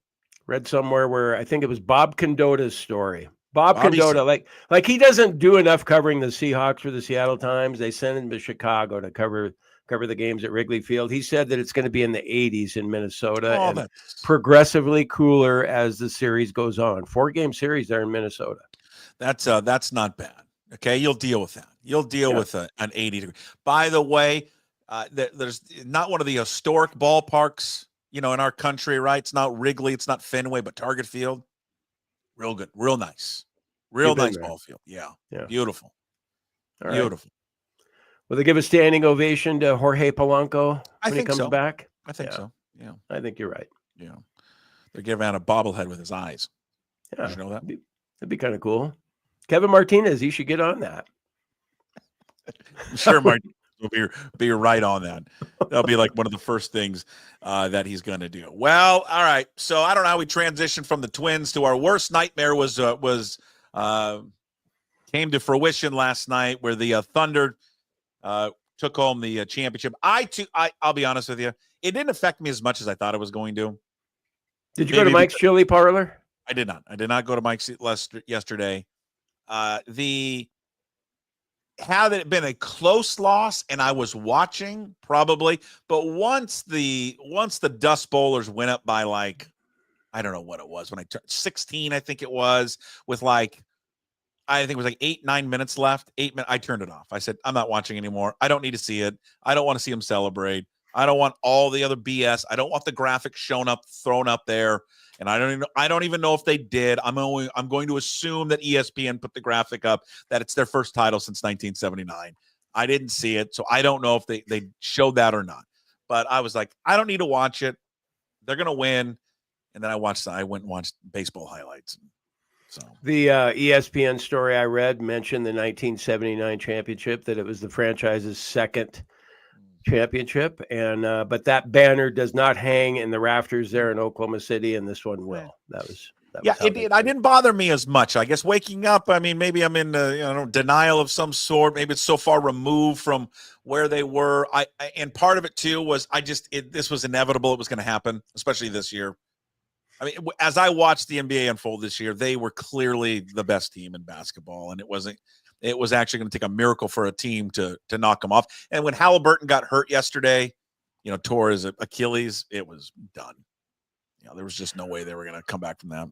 Read somewhere where I think it was Bob Condotta's story. Condotta, like he doesn't do enough covering the Seahawks for the Seattle Times. They sent him to Chicago to cover the games at Wrigley Field. He said that it's going to be in the 80s in Minnesota and progressively cooler as the series goes on. 4-game series there in Minnesota. That's not bad. Okay, you'll deal with that. You'll deal with an 80 degree. By the way, there's not one of the historic ballparks, in our country, right? It's not Wrigley, it's not Fenway, but Target Field. Real good, real nice. Real nice ball field. Yeah. Beautiful. Beautiful. Will they give a standing ovation to Jorge Polanco when he comes back? I think so. Yeah. I think you're right. Yeah. They're giving out a bobblehead with his eyes. Yeah. Did you know that? That'd be kind of cool. Kevin Martinez, he should get on that. I'm sure Martinez Be right on that. That'll be like one of the first things that he's going to do. Well, all right. So I don't know how we transitioned from the Twins to our worst nightmare came to fruition last night, where the Thunder took home the championship. I'll be honest with you, it didn't affect me as much as I thought it was going to. Did you go to Mike's Chili Parlor? I did not. I did not go to Mike's yesterday. Had it been a close loss and I was watching, probably, but once the Dust Bowlers went up by, like, I don't know what it was when I turned 16, I think it was, with I think it was 8-9 minutes left. 8 minutes. I turned it off. I said, I'm not watching anymore. I don't need to see it. I don't want to see them celebrate. I don't want all the other BS. I don't want the graphics thrown up there. And I don't even know if they did. I'm going to assume that ESPN put the graphic up that it's their first title since 1979. I didn't see it, so I don't know if they showed that or not. But I was like, I don't need to watch it. They're gonna win. And then I went and watched baseball highlights. So the ESPN story I read mentioned the 1979 championship, that it was the franchise's second championship, and but that banner does not hang in the rafters there in Oklahoma City, and this one will. That was it did. It didn't bother me as much. I guess waking up, I mean, maybe I'm in denial of some sort. Maybe it's so far removed from where they were. And part of it too was this was inevitable. It was going to happen, especially this year. I mean, as I watched the NBA unfold this year, they were clearly the best team in basketball, and it was actually going to take a miracle for a team to knock them off. And when Halliburton got hurt yesterday, tore his Achilles, it was done. There was just no way they were going to come back from that.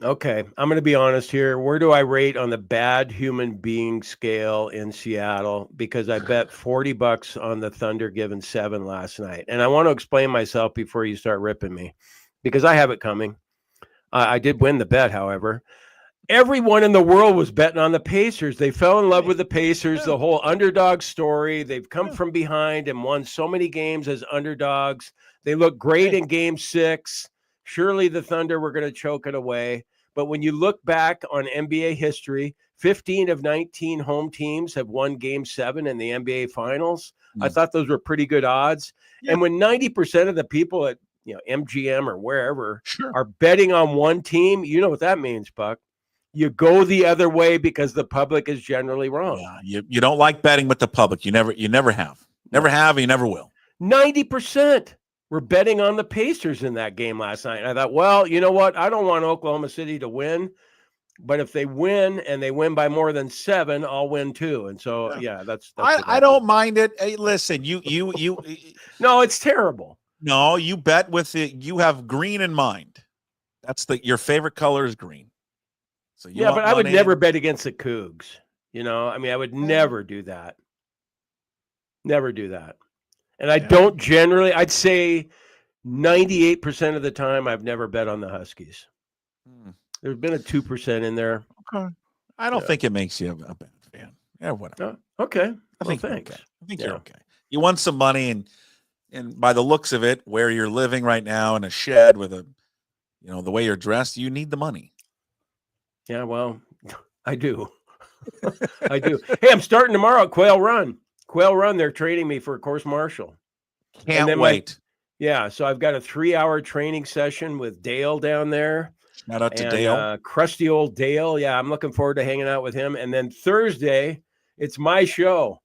Okay, I'm going to be honest here. Where do I rate on the bad human being scale in Seattle? Because I bet $40 on the Thunder giving 7 last night. And I want to explain myself before you start ripping me, because I have it coming. I did win the bet, however. Everyone in the world was betting on the Pacers. They fell in love with the Pacers, the whole underdog story. They've come from behind and won so many games as underdogs. They look great in Game 6. Surely the Thunder were going to choke it away. But when you look back on NBA history, 15 of 19 home teams have won Game 7 in the NBA Finals. I thought those were pretty good odds. Yeah. And when 90% of the people at MGM or wherever are betting on one team, you know what that means, Buck. You go the other way because the public is generally wrong. Yeah, you don't like betting with the public. You never have. Never have, you never will. 90% were betting on the Pacers in that game last night. And I thought, well, you know what? I don't want Oklahoma City to win, but if they win and they win by more than 7, I'll win too. And so, that's I don't mind it. Hey, listen, you no, it's terrible. No, you bet with it. You have green in mind. That's your favorite color is green. So but I would never bet against the Cougs. I mean, I would never do that. Never do that. And I don't generally, I'd say 98% of the time, I've never bet on the Huskies. There's been a 2% in there. Okay. I don't think it makes you a bad fan. Yeah, whatever. Okay. I think thanks. Okay. I think you're okay. You won some money, and by the looks of it, where you're living right now in a shed with the way you're dressed, you need the money. Yeah, well, I do. I do. Hey, I'm starting tomorrow at Quail Run. Quail Run, they're training me for a course marshal. Can't wait. So I've got a 3-hour training session with Dale down there. Shout out to Dale. Crusty old Dale. Yeah, I'm looking forward to hanging out with him. And then Thursday, it's my show.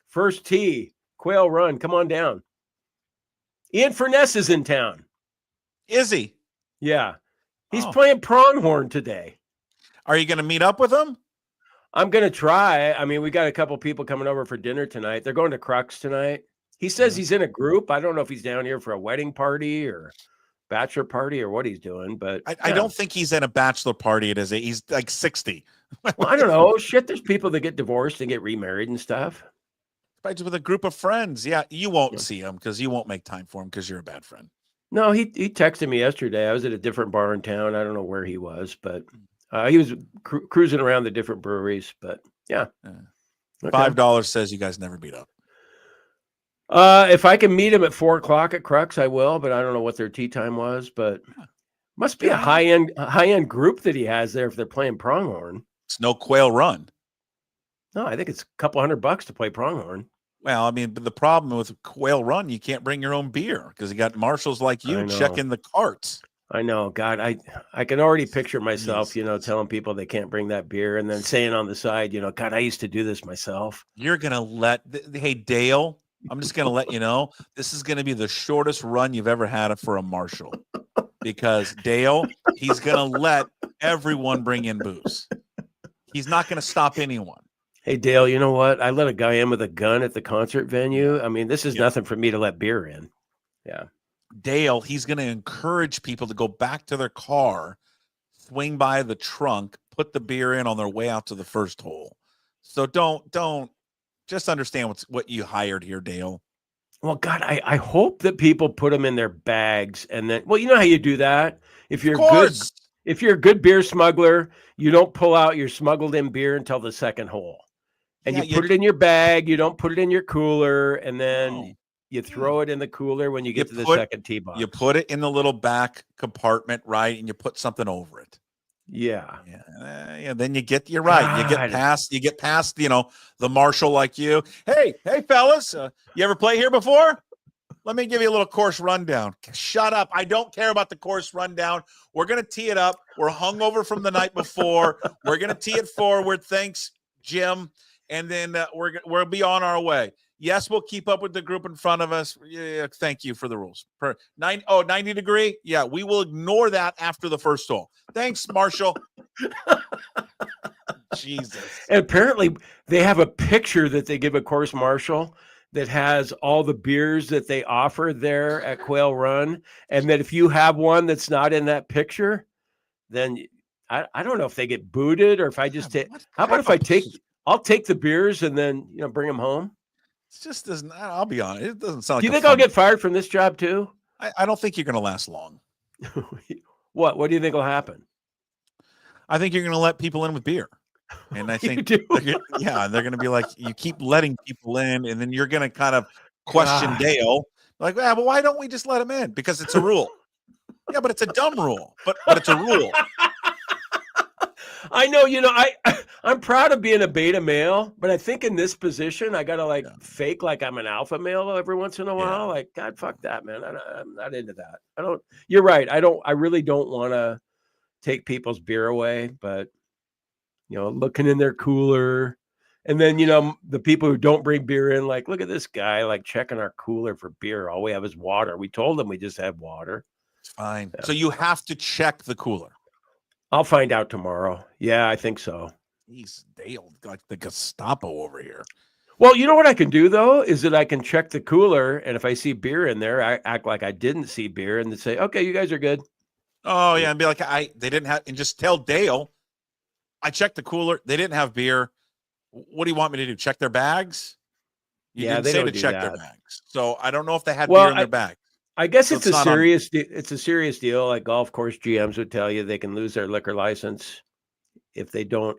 First tee, Quail Run. Come on down. Ian Furness is in town. Is he? Yeah. He's playing pronghorn today. Are you going to meet up with him? I'm going to try. I mean, we got a couple people coming over for dinner tonight. They're going to Crux tonight. He says he's in a group. I don't know if he's down here for a wedding party or bachelor party or what he's doing, but I don't think he's in a bachelor party. He's like 60. Well, I don't know. Shit, there's people that get divorced and get remarried and stuff. But with a group of friends. Yeah, you won't see him because you won't make time for him because you're a bad friend. No, he texted me yesterday. I was at a different bar in town. I don't know where he was, but he was cruising around the different breweries. But yeah. Okay. $5 says you guys never meet up. If I can meet him at 4:00 at Crux, I will. But I don't know what their tea time was. But must be a high end group that he has there if they're playing pronghorn. It's no Quail Run. No, I think it's a couple $100 to play pronghorn. Well, I mean, but the problem with Quail Run, you can't bring your own beer because you got marshals like you checking the carts. I know. God, I can already picture myself, Jesus. telling people they can't bring that beer and then saying on the side, God, I used to do this myself. You're going to hey, Dale, I'm just going to let you know, this is going to be the shortest run you've ever had for a marshal because Dale, he's going to let everyone bring in booze. He's not going to stop anyone. Hey, Dale, you know what? I let a guy in with a gun at the concert venue. I mean, this is nothing for me to let beer in. Yeah. Dale, he's going to encourage people to go back to their car, swing by the trunk, put the beer in on their way out to the first hole. So don't just understand what you hired here, Dale. Well, God, I hope that people put them in their bags and then, well, you know how you do that? If you're a good beer smuggler, you don't pull out your smuggled in beer until the second hole. And you put it in your bag. You don't put it in your cooler. And then you throw it in the cooler when you get to the second tee box. You put it in the little back compartment, right? And you put something over it. Yeah. Then you get past, the marshal like you. Hey, fellas, you ever play here before? Let me give you a little course rundown. Shut up. I don't care about the course rundown. We're going to tee it up. We're hungover from the night before. We're going to tee it forward. Thanks, Jim. And then we'll be on our way. Yes, we'll keep up with the group in front of us. Yeah, thank you for the rules. 90 degree? Yeah, we will ignore that after the first hole. Thanks, Marshall. Jesus. And apparently they have a picture that they give a course marshal that has all the beers that they offer there at Quail Run. And that if you have one that's not in that picture, then I don't know if they get booted or if I just take. How about if I'll take the beers and then bring them home. It just doesn't. I'll be honest. It doesn't sound. Do you think I'll get fired from this job too? I don't think you're going to last long. What do you think will happen? I think you're going to let people in with beer, and I think they're going to be like, you keep letting people in, and then you're going to kind of question Dale, like, but why don't we just let him in? Because it's a rule. Yeah, but it's a dumb rule. But it's a rule. I know, I'm proud of being a beta male, but I think in this position, I got to fake like I'm an alpha male every once in a while. Like, God, fuck that, man. I'm not into that. You're right. I really don't want to take people's beer away, but looking in their cooler and then, the people who don't bring beer in, like, look at this guy, like checking our cooler for beer. All we have is water. We told them we just had water. It's fine. Yeah. So you have to check the cooler. I'll find out tomorrow. Yeah, I think so. He's Dale, like the Gestapo over here. Well, you know what I can do, though, is that I can check the cooler, and if I see beer in there, I act like I didn't see beer and then say, okay, you guys are good. Oh, yeah, and be like, they didn't have, and just tell Dale, I checked the cooler. They didn't have beer. What do you want me to do? Check their bags? You didn't say to check their bags. So I don't know if they had beer in their bag. I guess it's a serious deal. Like golf course GMs would tell you, they can lose their liquor license if they don't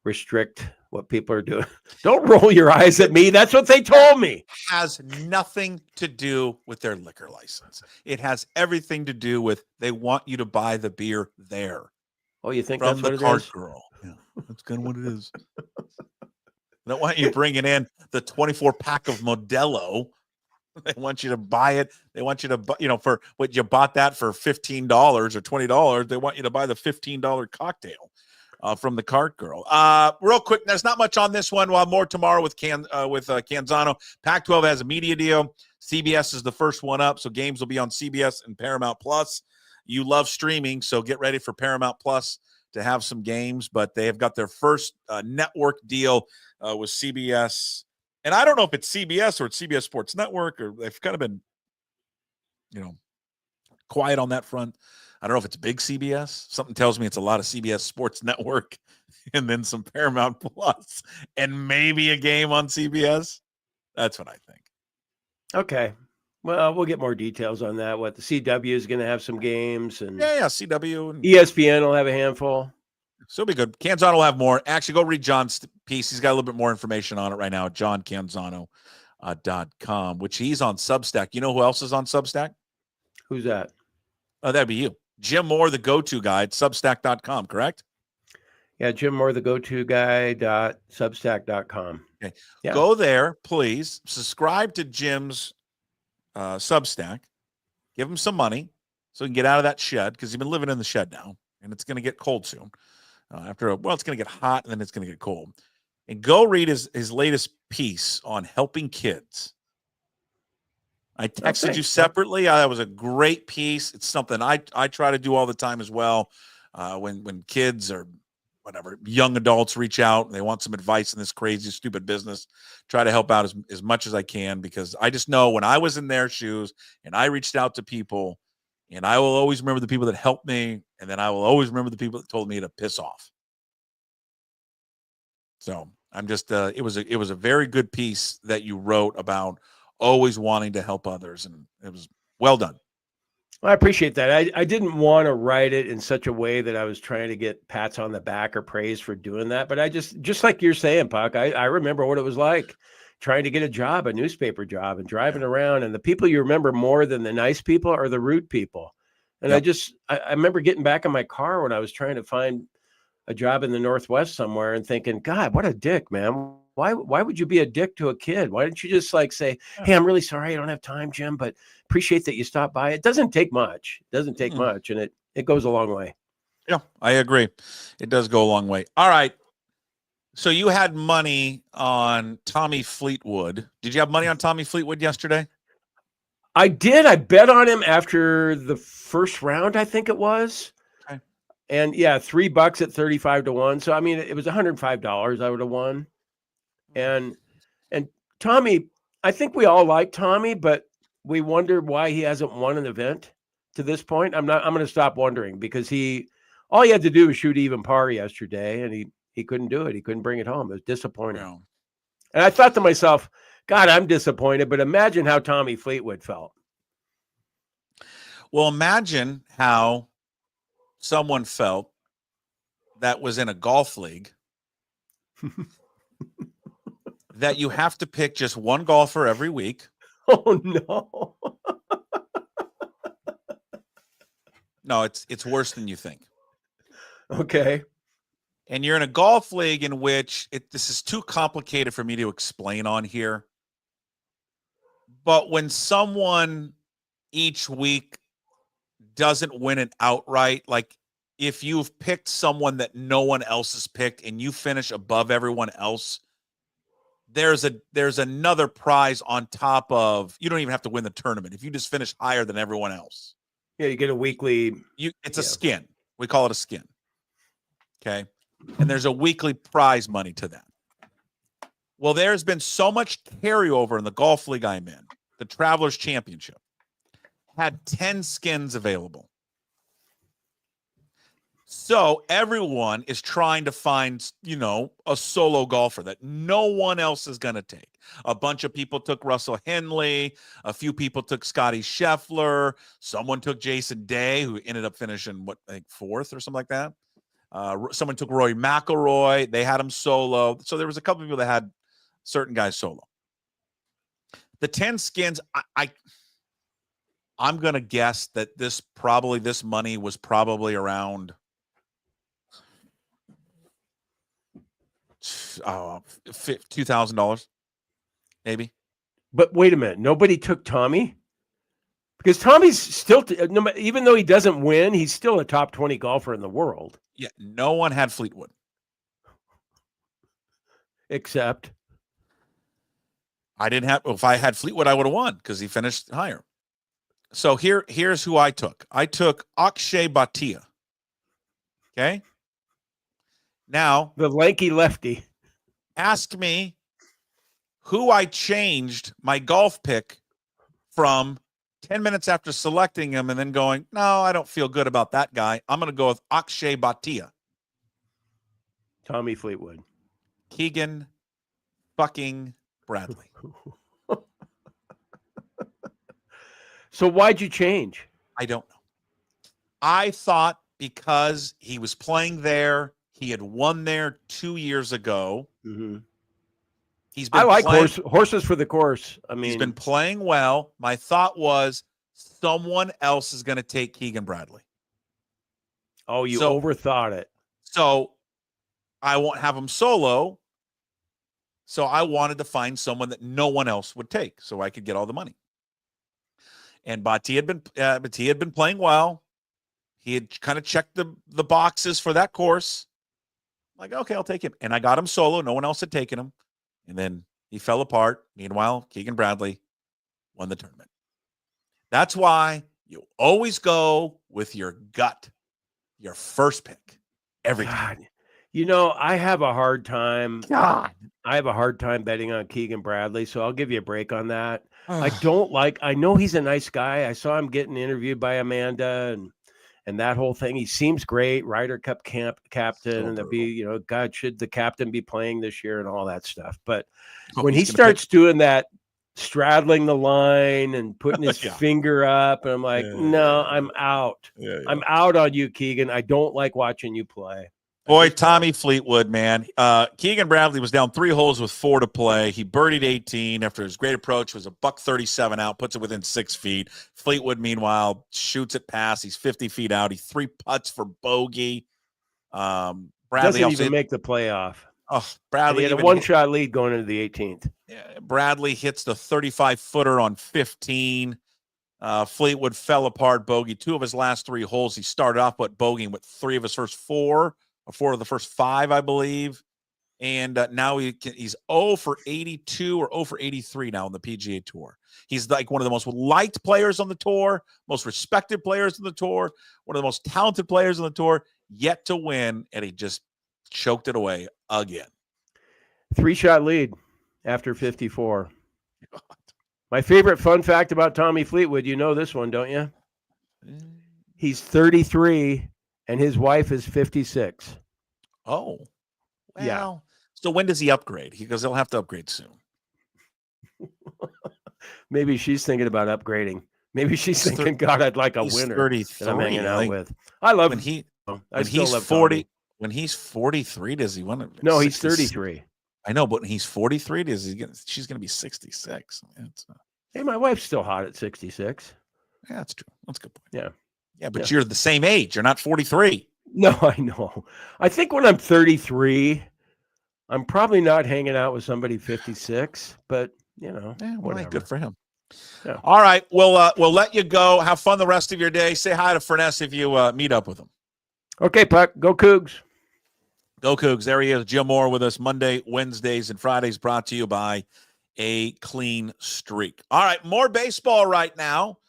restrict what people are doing. Don't roll your eyes at me. That's what they told me. It has nothing to do with their liquor license. It has everything to do with they want you to buy the beer there. Oh, you think from that's the cart girl? Yeah, that's kind of what it is. They don't want you bringing in the 24-pack of Modelo. They want you to buy it. They want you to, for what you bought that for $15 or $20. They want you to buy the $15 cocktail from the cart girl. Real quick, there's not much on this one. We'll have more tomorrow with Canzano. Pac-12 has a media deal. CBS is the first one up, so games will be on CBS and Paramount Plus. You love streaming, so get ready for Paramount Plus to have some games. But they have got their first network deal with CBS. And I don't know if it's CBS or it's CBS Sports Network, or they've kind of been, quiet on that front. I don't know if it's big CBS. Something tells me it's a lot of CBS Sports Network and then some Paramount Plus and maybe a game on CBS. That's what I think. Okay. Well, we'll get more details on that. What the CW is going to have some games, and CW and ESPN will have a handful. So it'll be good. Canzano will have more. Actually, go read John's piece. He's got a little bit more information on it right now at johncanzano.com, which he's on Substack. You know who else is on Substack? Who's that? Oh, that'd be you. Jim Moore, the go-to guy at substack.com, correct? Yeah, Jim Moore, the go-to guy.substack.com. Okay. Yeah. Go there, please. Subscribe to Jim's Substack. Give him some money so he can get out of that shed, because he's been living in the shed now, and it's going to get cold soon. It's going to get hot, and then it's going to get cold. And go read his latest piece on helping kids. I texted you separately. That was a great piece. It's something I try to do all the time as well. When kids or whatever, young adults reach out and they want some advice in this crazy, stupid business, try to help out as much as I can, because I just know when I was in their shoes and I reached out to people, and I will always remember the people that helped me, and then I will always remember the people that told me to piss off. So I'm just, it was a very good piece that you wrote about always wanting to help others, and it was well done. Well, I appreciate that. I didn't want to write it in such a way that I was trying to get pats on the back or praise for doing that. But I just like you're saying, Puck, I remember what it was like trying to get a job, a newspaper job, and driving around. And the people you remember more than the nice people are the rude people. And I remember getting back in my car when I was trying to find a job in the Northwest somewhere and thinking, God, what a dick, man. Why would you be a dick to a kid? Why didn't you just say, hey, I'm really sorry, I don't have time, Jim, but appreciate that you stopped by. It doesn't take much. It doesn't take much, and it goes a long way. Yeah, I agree. It does go a long way. All right. So you had money on Tommy Fleetwood. Did you have money on Tommy Fleetwood yesterday? I did. I bet on him after the first round, I think it was. Okay. And yeah, $3 at 35 to 1. So I mean, it was $105 I would have won. And Tommy, I think we all like Tommy, but we wonder why he hasn't won an event to this point. I'm going to stop wondering, because all he had to do was shoot even par yesterday, and he couldn't do it. He couldn't bring it home. It was disappointing. Yeah. And I thought to myself, God, I'm disappointed, but imagine how Tommy Fleetwood felt. Well, imagine how someone felt that was in a golf league that you have to pick just one golfer every week. Oh, no. No, it's worse than you think. Okay. And you're in a golf league in which this is too complicated for me to explain on here. But when someone each week doesn't win it outright, like if you've picked someone that no one else has picked and you finish above everyone else, there's another prize on top of, you don't even have to win the tournament if you just finish higher than everyone else. Yeah, you get a weekly. It's a skin. We call it a skin. Okay. And there's a weekly prize money to that. Well, there's been so much carryover in the golf league I'm in. The Travelers Championship had 10 skins available. So everyone is trying to find, a solo golfer that no one else is going to take. A bunch of people took Russell Henley. A few people took Scotty Scheffler. Someone took Jason Day, who ended up finishing, fourth or something like that. Someone took Rory McIlroy. They had him solo. So there was a couple of people that had certain guys solo. The 10 skins, I'm going to guess that this money was probably around $2,000, maybe. But wait a minute, nobody took Tommy? Because Tommy's still, even though he doesn't win, he's still a top 20 golfer in the world. Yeah, no one had Fleetwood. Except? I didn't have, if I had Fleetwood, I would have won because he finished higher. So here's who I took. I took Akshay Bhatia. Okay? Now, the lanky lefty. Ask me who I changed my golf pick from 10 minutes after selecting him and then going, no, I don't feel good about that guy. I'm going to go with Akshay Bhatia. Tommy Fleetwood. Keegan fucking Bradley. So why'd you change? I don't know. I thought because he was playing there, he had won there 2 years ago. Mm-hmm. I like horses for the course. I mean, he's been playing well. My thought was someone else is going to take Keegan Bradley. Oh, you overthought it. So I won't have him solo. So I wanted to find someone that no one else would take so I could get all the money. And Bati had been playing well. He had kind of checked the boxes for that course. I'm like, okay, I'll take him. And I got him solo. No one else had taken him. And then he fell apart. Meanwhile, Keegan Bradley won the tournament. That's why you always go with your gut, your first pick every time. God. You know, I have a hard time. God. I have a hard time betting on Keegan Bradley, so I'll give you a break on that. I know he's a nice guy. I saw him getting interviewed by Amanda and that whole thing. He seems great. Ryder Cup captain, and God, should the captain be playing this year and all that stuff. But when he starts doing that, straddling the line and putting his finger up, and I'm like, I'm out. I'm out on you, Keegan. I don't like watching you play. Boy, Tommy Fleetwood, man. Keegan Bradley was down 3 holes with 4 to play. He birdied 18 after his great approach. Was a $137 out, puts it within 6 feet. Fleetwood, meanwhile, shoots it past. He's 50 feet out. He 3 putts for bogey. Bradley doesn't even make the playoff. Oh, Bradley had a one-shot lead going into the 18th. Bradley hits the 35-footer on 15. Fleetwood fell apart, bogey 2 of his last 3 holes. He started off bogeying with 3 of his first 4. Or 4 of the first 5, I believe. And now he's 0 for 82 or 0 for 83 now on the PGA Tour. He's like one of the most liked players on the tour, most respected players on the tour, one of the most talented players on the tour, yet to win, and he just choked it away again. 3-shot lead after 54. God. My favorite fun fact about Tommy Fleetwood, you know this one, don't you? He's 33. And his wife is 56. Oh, well. Yeah. So when does he upgrade? Because he'll have to upgrade soon. Maybe she's thinking about upgrading. Maybe she's thinking, God, I'd like a winner that I'm hanging out with. I love when him. He's 40. Tommy. When he's 43, does he want to? No, he's 33. I know, but when he's 43, she's going to be 66. Hey, my wife's still hot at 66. Yeah, that's true. That's a good point. Yeah. Yeah, but you're the same age. You're not 43. No, I know. I think when I'm 33, I'm probably not hanging out with somebody 56, but, whatever. Good for him. Yeah. All right, we'll let you go. Have fun the rest of your day. Say hi to Furness if you meet up with him. Okay, Puck. Go Cougs. Go Cougs. There he is, Jim Moore with us Monday, Wednesdays, and Fridays, brought to you by A Clean Streak. All right, more baseball right now.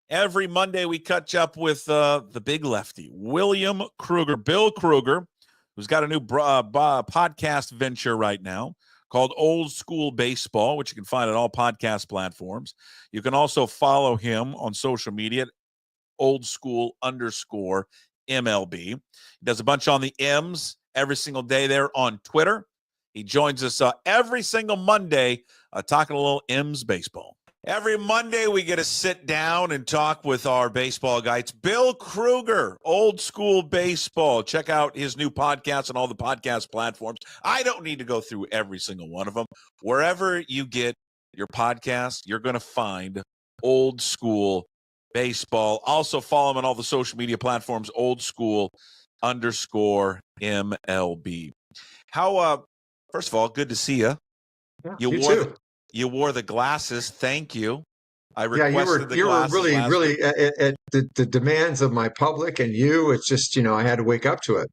Every Monday, we catch up with the big lefty, William Krueger, Bill Krueger, who's got a new podcast venture right now called Old School Baseball, which you can find on all podcast platforms. You can also follow him on social media, @oldschool_MLB. He does a bunch on the M's every single day there on Twitter. He joins us every single Monday talking a little M's baseball. Every Monday, we get to sit down and talk with our baseball guy. It's Bill Krueger, Old School Baseball. Check out his new podcast on all the podcast platforms. I don't need to go through every single one of them. Wherever you get your podcast, you're going to find Old School Baseball. Also follow him on all the social media platforms, @oldschool_MLB. How, first of all, good to see you. Yeah, you too. You wore the glasses. Thank you. I requested you were really at the demands of my public and you. It's just, I had to wake up to it.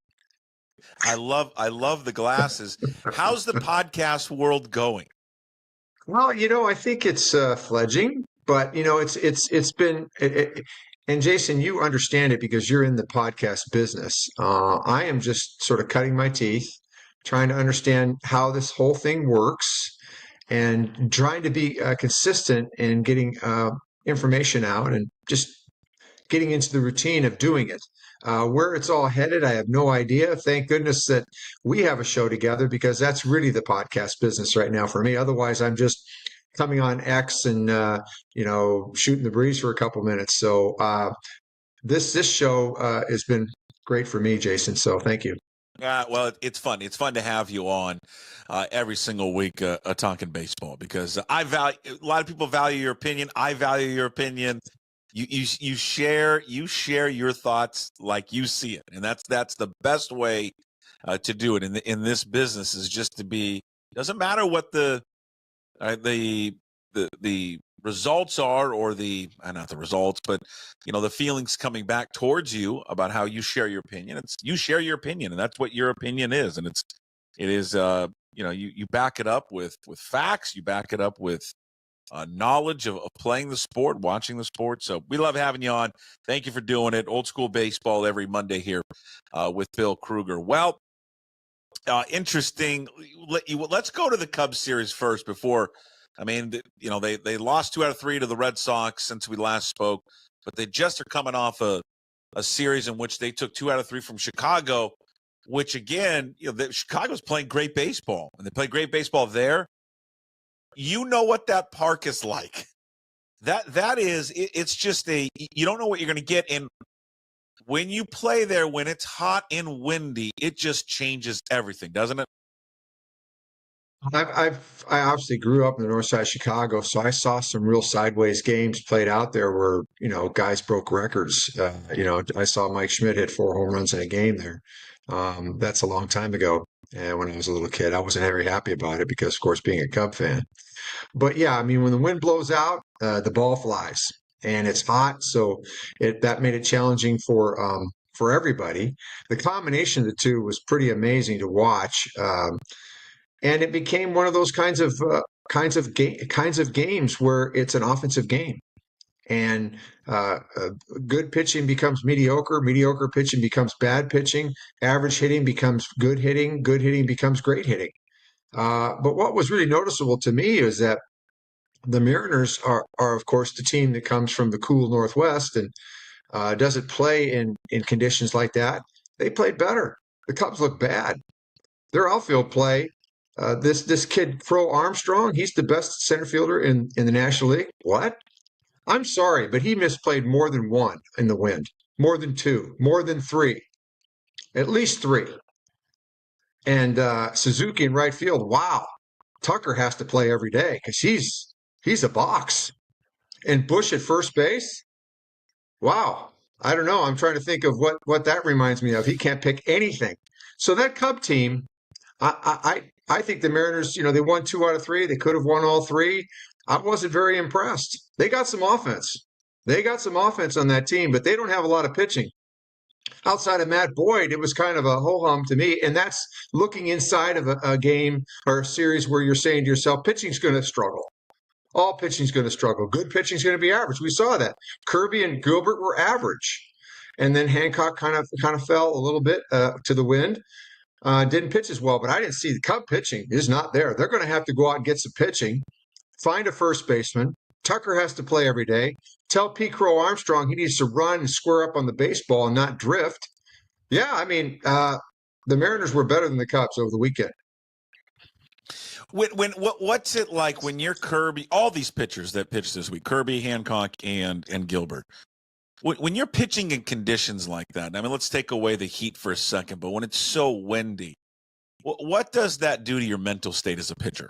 I love the glasses. How's the podcast world going? Well, I think it's fledgling, but it's been. And Jason, you understand it because you're in the podcast business. I am just sort of cutting my teeth, trying to understand how this whole thing works. And trying to be consistent in getting information out and just getting into the routine of doing it. Where it's all headed, I have no idea. Thank goodness that we have a show together because that's really the podcast business right now for me. Otherwise, I'm just coming on X and, shooting the breeze for a couple minutes. So this show has been great for me, Jason. So thank you. Well, it's fun. It's fun to have you on every single week talking baseball because a lot of people value your opinion. I value your opinion. You share your thoughts like you see it, and that's the best way to do it in this business is just to be Doesn't matter what the results are, or not the results, but the feelings coming back towards you about how you share your opinion. You share your opinion, and that's what your opinion is, and it is you back it up with facts, you back it up with knowledge of playing the sport, watching the sport. So we love having you on. Thank you for doing it. Old School Baseball every Monday here with Bill Krueger. Well, interesting. Let's go to the Cubs series first before. I mean, they lost 2 out of 3 to the Red Sox since we last spoke, but they just are coming off a series in which they took 2 out of 3 from Chicago, which again, Chicago's playing great baseball, and they play great baseball there. You know what that park is like. That is, it's just you don't know what you're going to get. And when you play there, when it's hot and windy, it just changes everything, doesn't it? I obviously grew up in the north side of Chicago, so I saw some real sideways games played out there where, guys broke records. I saw Mike Schmidt hit 4 home runs in a game there. That's a long time ago. And when I was a little kid, I wasn't very happy about it because, of course, being a Cub fan. But yeah, I mean, when the wind blows out, the ball flies and it's hot. So that made it challenging for everybody. The combination of the two was pretty amazing to watch. And it became one of those kinds of games where it's an offensive game, and good pitching becomes mediocre pitching becomes bad pitching, average hitting becomes good hitting becomes great hitting. But what was really noticeable to me is that the Mariners are of course the team that comes from the cool Northwest and doesn't play in conditions like that. They played better. The Cubs look bad. Their outfield play. This kid, Crow Armstrong, he's the best center fielder in the National League. What? I'm sorry, but he misplayed more than one in the wind, more than 2, more than 3, at least 3. And Suzuki in right field, wow. Tucker has to play every day because he's a box. And Bush at first base, wow. I don't know. I'm trying to think of what that reminds me of. He can't pick anything. So that Cub team, I think the Mariners, they won 2 out of 3. They could have won all 3. I wasn't very impressed. They got some offense. They got some offense on that team, but they don't have a lot of pitching. Outside of Matt Boyd, it was kind of a ho-hum to me, and that's looking inside of a game or a series where you're saying to yourself, pitching's going to struggle. All pitching's going to struggle. Good pitching's going to be average. We saw that. Kirby and Gilbert were average. And then Hancock kind of fell a little bit to the wind. Didn't pitch as well, but I didn't see the Cub pitching is not there. They're going to have to go out and get some pitching, find a first baseman. Tucker has to play every day. Tell P. Crow Armstrong he needs to run and square up on the baseball and not drift. Yeah, I mean, the Mariners were better than the Cubs over the weekend. What's it like when you're Kirby? All these pitchers that pitched this week, Kirby, Hancock, and Gilbert. When you're pitching in conditions like that, I mean, let's take away the heat for a second, but when it's so windy, what does that do to your mental state as a pitcher?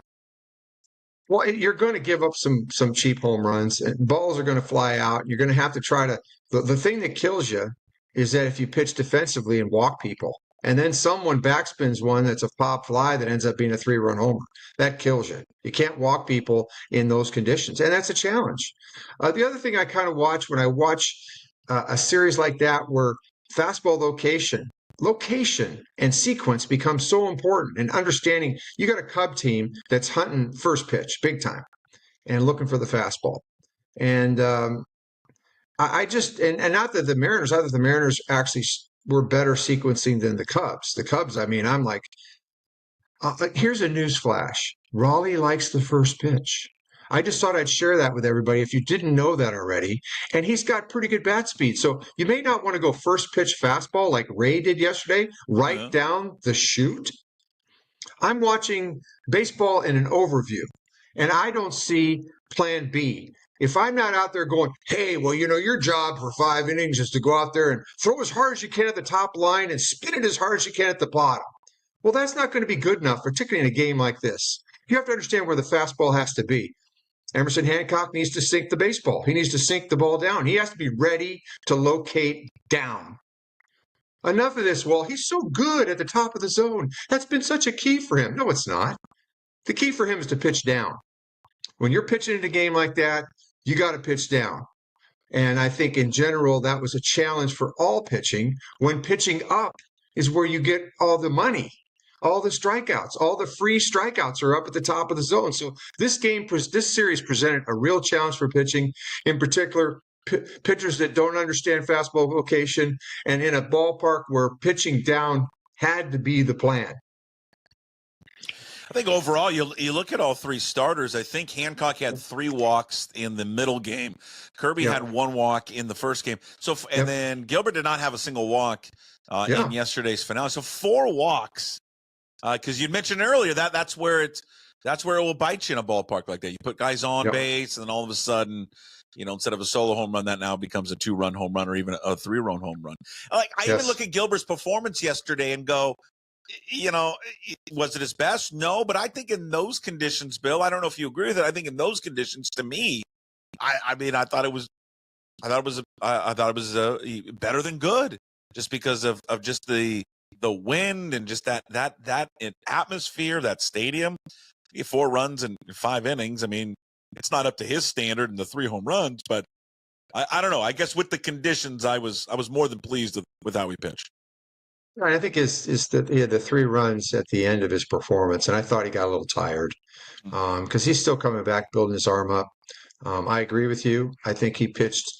Well, you're going to give up some cheap home runs, and balls are going to fly out. You're going to have to try to the thing that kills you is that if you pitch defensively and walk people, and then someone backspins one that's a pop fly that ends up being a 3-run homer, that kills you. You can't walk people in those conditions, and that's a challenge. The other thing I kind of watch when I watch a series like that where fastball location and sequence become so important, and understanding you got a Cub team that's hunting first pitch big time and looking for the fastball. And I just, and not that the Mariners, I thought the Mariners actually were better sequencing than the Cubs. The Cubs, I mean, I'm like, here's a news flash. Raleigh likes the first pitch. I just thought I'd share that with everybody if you didn't know that already. And he's got pretty good bat speed. So you may not want to go first pitch fastball like Ray did yesterday, right down the chute. I'm watching baseball in an overview, and I don't see plan B. If I'm not out there going, hey, well, your job for 5 innings is to go out there and throw as hard as you can at the top line and spin it as hard as you can at the bottom. Well, that's not going to be good enough, particularly in a game like this. You have to understand where the fastball has to be. Emerson Hancock needs to sink the baseball. He needs to sink the ball down. He has to be ready to locate down. Enough of this, well, he's so good at the top of the zone. That's been such a key for him. No, it's not. The key for him is to pitch down. When you're pitching in a game like that, you got to pitch down. And I think in general, that was a challenge for all pitching. When pitching up is where you get all the money, all the strikeouts, all the free strikeouts are up at the top of the zone. So this series presented a real challenge for pitching, in particular, pitchers that don't understand fastball location, and in a ballpark where pitching down had to be the plan. I think overall, you look at all three starters. I think Hancock had 3 walks in the middle game. Kirby had 1 walk in the first game. Then Gilbert did not have a single walk in yesterday's finale. So 4 walks. Because you mentioned earlier that's where it will bite you in a ballpark like that. You put guys on base, and then all of a sudden, instead of a solo home run, that now becomes a 2-run home run or even a 3-run home run. I even look at Gilbert's performance yesterday and go, was it his best? No, but I think in those conditions, Bill, I don't know if you agree with it. I think in those conditions, to me, I thought it was better than good, just because of just the wind and just that atmosphere, that stadium. 4 runs in 5 innings. I mean, it's not up to his standard and the 3 home runs, but I don't know. I guess with the conditions, I was more than pleased with how he pitched. I think is that he had the 3 runs at the end of his performance, and I thought he got a little tired because he's still coming back, building his arm up. I agree with you. I think he pitched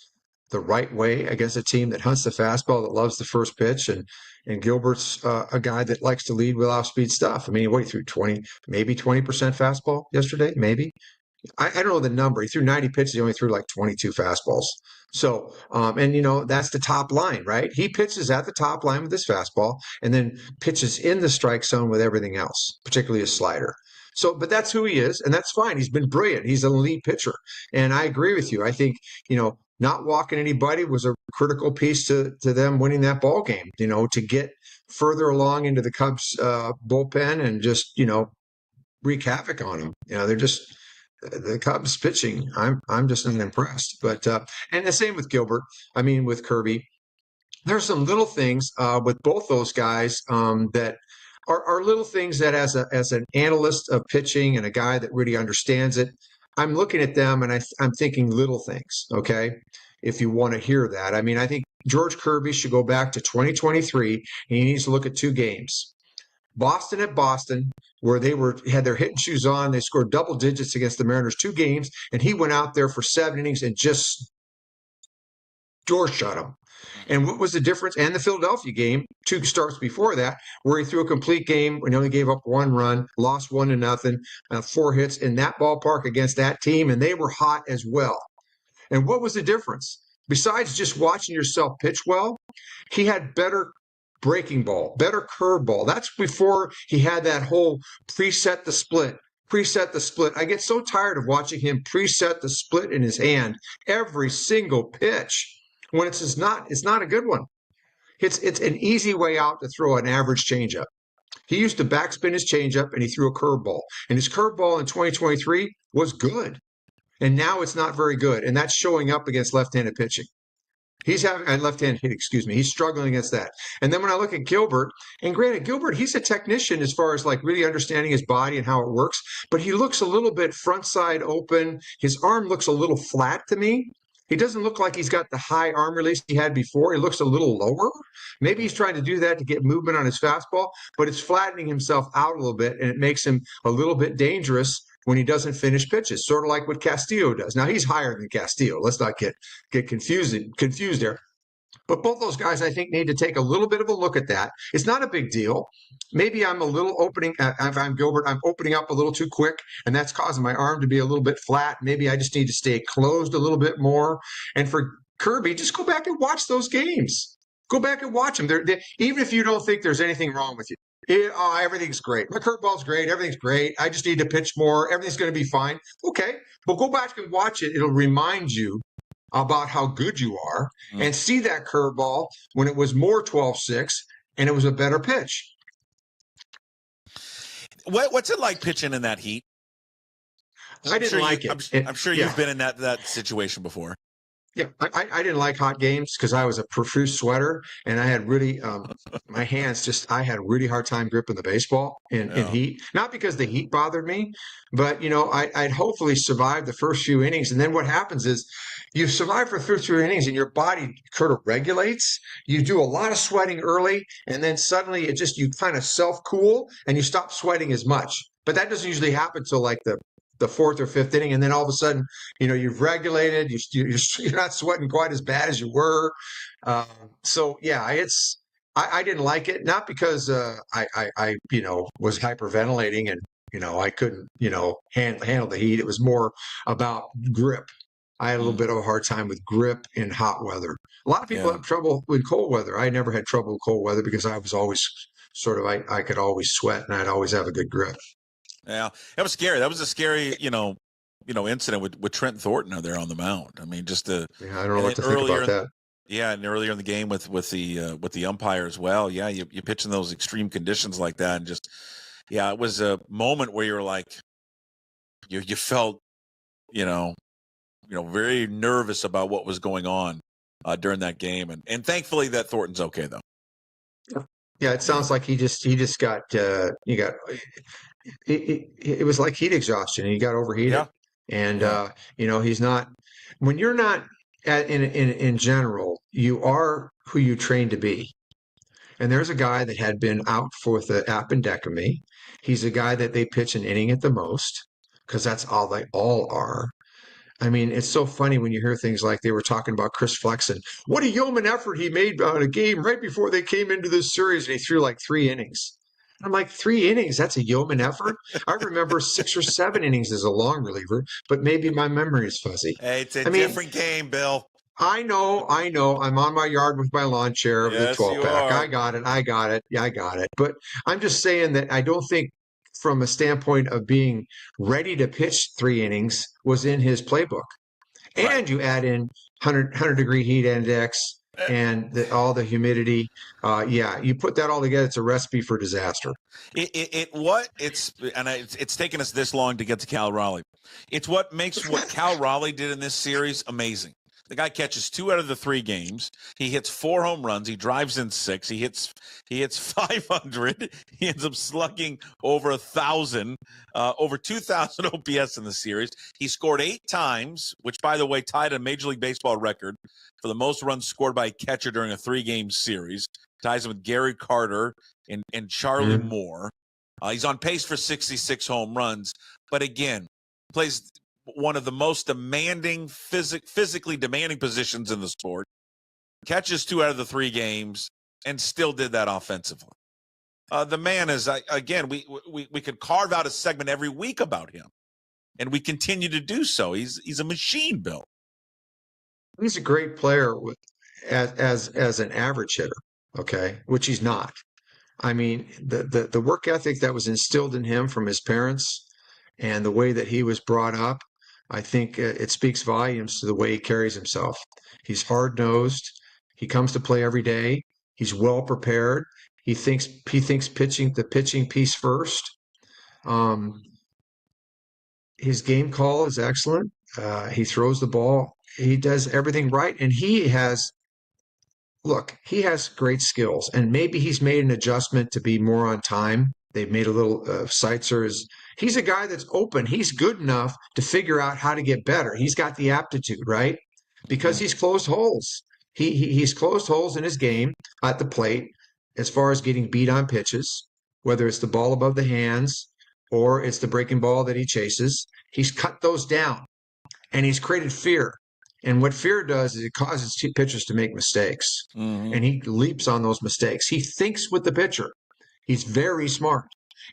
the right way against a team that hunts the fastball, that loves the first pitch, and Gilbert's a guy that likes to lead with off-speed stuff. I mean, he threw 20% fastball yesterday, maybe. I don't know the number. He threw 90 pitches. He only threw like 22 fastballs. So, that's the top line, right? He pitches at the top line with his fastball and then pitches in the strike zone with everything else, particularly his slider. So, but that's who he is, and that's fine. He's been brilliant. He's an elite pitcher. And I agree with you. I think, not walking anybody was a critical piece to them winning that ball game, to get further along into the Cubs bullpen and just, wreak havoc on them. They're just the Cubs pitching. I'm just not impressed. But and the same with Gilbert. I mean, with Kirby, there's some little things with both those guys that are little things that as an analyst of pitching and a guy that really understands it, I'm looking at them and I'm thinking little things. Okay, if you want to hear that, I mean, I think George Kirby should go back to 2023 and he needs to look at 2 games. Boston at Boston, where they had their hitting shoes on. They scored double digits against the Mariners 2 games, and he went out there for 7 innings and just door shut them. And what was the difference? And the Philadelphia game, 2 starts before that, where he threw a complete game and only gave up 1 run, lost 1-0, 4 hits in that ballpark against that team, and they were hot as well. And what was the difference? Besides just watching yourself pitch well, he had better breaking ball, better curveball. That's before he had that whole preset the split. I get so tired of watching him preset the split in his hand every single pitch when it's not a good one. It's an easy way out to throw an average changeup. He used to backspin his changeup and he threw a curveball. And his curveball in 2023 was good. And now it's not very good. And that's showing up against left-handed pitching. He's having a left-hand hit, He's struggling against that. And then when I look at Gilbert, and granted, Gilbert, he's a technician as far as like really understanding his body and how it works, but he looks a little bit front side open. His arm looks a little flat to me. He doesn't look like he's got the high arm release he had before. He looks a little lower. Maybe he's trying to do that to get movement on his fastball, but it's flattening himself out a little bit, and it makes him a little bit dangerous when he doesn't finish pitches, sort of like what Castillo does. Now, he's higher than Castillo. Let's not get confused there. But both those guys, I think, need to take a little bit of a look at that. It's not a big deal. Maybe I'm a little if I'm Gilbert, I'm opening up a little too quick, and that's causing my arm to be a little bit flat. Maybe I just need to stay closed a little bit more. And for Kirby, just go back and watch those games. Go back and watch them. Even if you don't think there's anything wrong with you. Everything's great. My curveball's great. Everything's great. I just need to pitch more. Everything's going to be fine. Okay. But go back and watch it. It'll remind you about how good you are and see that curveball when it was more 12-6 and it was a better pitch. What's it like pitching in that heat? I didn't like it. I'm sure you've been in that situation before. Yeah, I didn't like hot games because I was a profuse sweater and I had really my hands just I had a really hard time gripping the baseball in Yeah. heat. Not because the heat bothered me, but I'd hopefully survive the first few innings. And then what happens is you survive for the first few innings and your body sort of regulates. You do a lot of sweating early, and then suddenly you kind of self-cool and you stop sweating as much. But that doesn't usually happen till like the fourth or fifth inning, and then all of a sudden, you've regulated. You're not sweating quite as bad as you were. So yeah, I didn't like it, not because I was hyperventilating and I couldn't handle the heat. It was more about grip. I had a little bit of a hard time with grip in hot weather. A lot of people have trouble with cold weather. I never had trouble with cold weather because I was always I could always sweat and I'd always have a good grip. Yeah, that was scary. That was a scary, incident with Trent Thornton there on the mound. I mean, just I don't know what to think about that. Yeah, and earlier in the game with the umpire as well. Yeah, you pitch in those extreme conditions like that, and it was a moment where you were like, you felt, very nervous about what was going on during that game, and thankfully that Thornton's okay though. Yeah, it sounds like he just got it was like heat exhaustion. He got overheated, and he's not. When you're not in general, you are who you train to be. And there's a guy that had been out with the appendectomy. He's a guy that they pitch an inning at the most because that's all they all are. I mean, it's so funny when you hear things like they were talking about Chris Flexen. What a yeoman effort he made on a game right before they came into this series, and he threw like 3 innings. I'm like, 3 innings? That's a yeoman effort? I remember 6 or 7 innings as a long reliever, but maybe my memory is fuzzy. Hey, it's a different game, Bill. I know. I'm on my yard with my lawn chair with a 12-pack. I got it. Yeah, I got it. But I'm just saying that I don't think from a standpoint of being ready to pitch 3 innings was in his playbook. And right. You add in 100-degree heat index and all the humidity. You put that all together, it's a recipe for disaster. It's taken us this long to get to Cal Raleigh. It's what makes what Cal Raleigh did in this series amazing. The guy catches 2 out of the 3 games. He hits 4 home runs. He drives in 6. He hits 500. He ends up slugging over 1,000, over 2,000 OPS in the series. He scored 8 times, which, by the way, tied a Major League Baseball record for the most runs scored by a catcher during a 3-game series. Ties him with Gary Carter and Charlie Moore. He's on pace for 66 home runs. But again, plays one of the most demanding, physically demanding positions in the sport, catches 2 out of the 3 games, and still did that offensively. The man is, again, we could carve out a segment every week about him, and we continue to do so. He's a machine, Bill. He's a great player as an average hitter, okay, which he's not. I mean, the work ethic that was instilled in him from his parents and the way that he was brought up, I think it speaks volumes to the way he carries himself. He's hard-nosed. He comes to play every day. He's well prepared. He thinks the pitching piece first. His game call is excellent. He throws the ball. He does everything right, and he has great skills. And maybe he's made an adjustment to be more on time. They've made a little Seitzer is. He's a guy that's open. He's good enough to figure out how to get better. He's got the aptitude, right? Because he's closed holes. He's closed holes in his game at the plate as far as getting beat on pitches, whether it's the ball above the hands or it's the breaking ball that he chases. He's cut those down, and he's created fear. And what fear does is it causes pitchers to make mistakes, and he leaps on those mistakes. He thinks with the pitcher. He's very smart.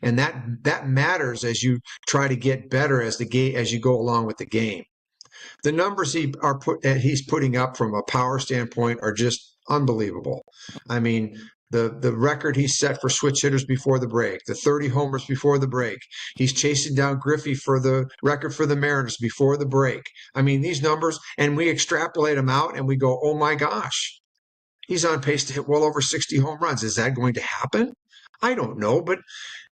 And that matters as you try to get better as you go along with the game. The numbers he's putting up from a power standpoint are just unbelievable. I mean, the record he set for switch hitters before the break, the 30 homers before the break. He's chasing down Griffey for the record for the Mariners before the break. I mean, these numbers, and we extrapolate them out and we go, oh my gosh, he's on pace to hit well over 60 home runs. Is that going to happen? I don't know, but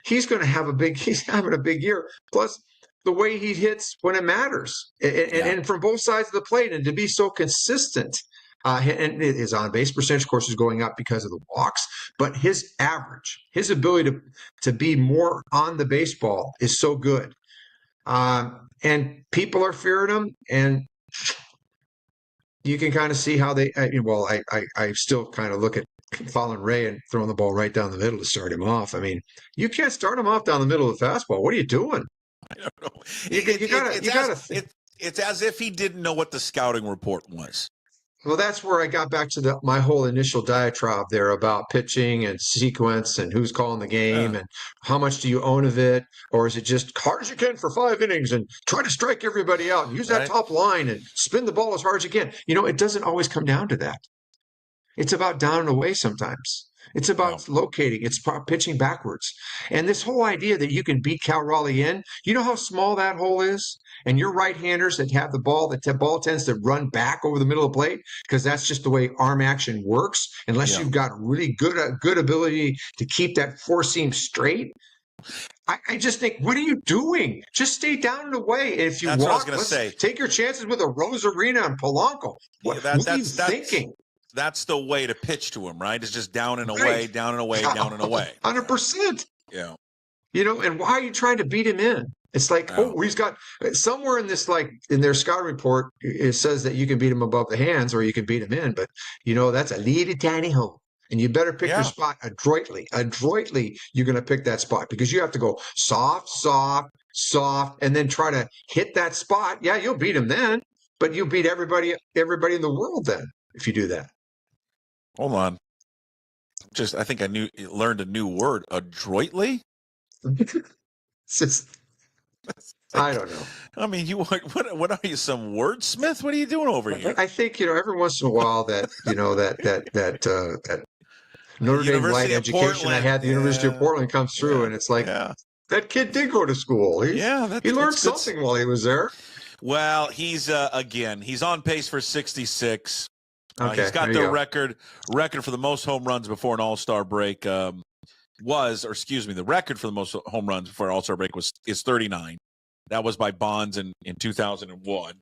he's having a big year. Plus, the way he hits when it matters, and from both sides of the plate, and to be so consistent. And his on-base percentage, of course, is going up because of the walks, but his average, his ability to be more on the baseball is so good. And people are fearing him, and you can kind of see how they. I still kind of look at Colin Ray and throwing the ball right down the middle to start him off. I mean, you can't start him off down the middle of the fastball. What are you doing? I don't know. It's as if he didn't know what the scouting report was. Well, that's where I got back to my whole initial diatribe there about pitching and sequence and who's calling the game and how much do you own of it, or is it just hard as you can for 5 innings and try to strike everybody out and use that top line and spin the ball as hard as you can. It doesn't always come down to that. It's about down and away sometimes. It's about locating. It's about pitching backwards. And this whole idea that you can beat Cal Raleigh in, you know how small that hole is? And your right-handers that have the ball tends to run back over the middle of the plate because that's just the way arm action works. Unless you've got really good ability to keep that four-seam straight. I just think, what are you doing? Just stay down and away. If you take your chances with a Rosarina and Polanco. What are you thinking? That's the way to pitch to him, right? It's just down and away, down and away, down and away. 100%. Yeah. And why are you trying to beat him in? It's like, he's got somewhere in this, like in their scouting report, it says that you can beat him above the hands or you can beat him in, but that's a little tiny hole. And you better pick your spot adroitly. Adroitly, you're going to pick that spot because you have to go soft, soft, soft, and then try to hit that spot. Yeah, you'll beat him then, but you'll beat everybody in the world then if you do that. Hold on. I think I learned a new word. Adroitly? I don't know. I mean, what are you, some wordsmith? What are you doing over here? I think every once in a while that that Notre Dame light education Portland. I had at the University of Portland comes through, and it's like that kid did go to school. He learned something while he was there. Well, he's on pace for 66. He's got the record for the most home runs before an All-Star break. The record for the most home runs before an All-Star break is 39. That was by Bonds in 2001.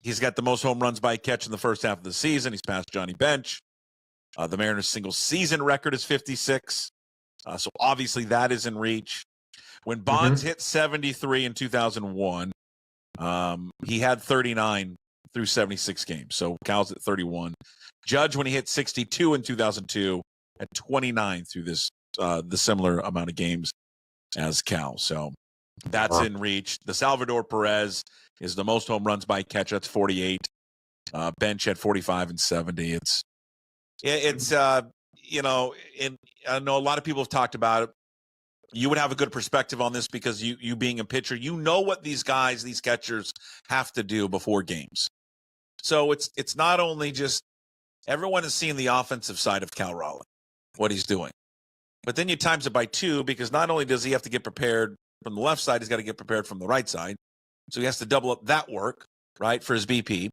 He's got the most home runs by catch in the first half of the season. He's passed Johnny Bench. The Mariners' single season record is 56. So obviously that is in reach. When Bonds hit 73 in 2001, he had 39 through 76 games. So Cal's at 31. Judge, when he hit 62 in 2002, at 29 through the similar amount of games as Cal. So that's in reach. The Salvador Perez is the most home runs by catch. That's 48. Bench at 45 and 70. I know a lot of people have talked about it. You would have a good perspective on this because you being a pitcher, what these catchers have to do before games. So it's not only just everyone is seeing the offensive side of Cal Raleigh, what he's doing. But then you times it by 2 because not only does he have to get prepared from the left side, he's got to get prepared from the right side. So he has to double up that work, right, for his BP.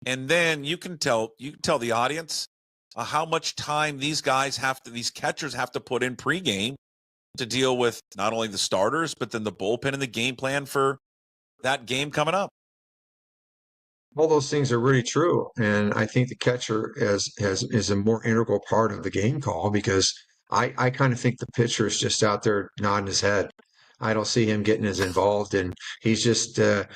And then you can tell the audience how much time these catchers have to put in pregame to deal with not only the starters, but then the bullpen and the game plan for that game coming up. All those things are really true, and I think the catcher is a more integral part of the game call because I kind of think the pitcher is just out there nodding his head. I don't see him getting as involved, and he's just and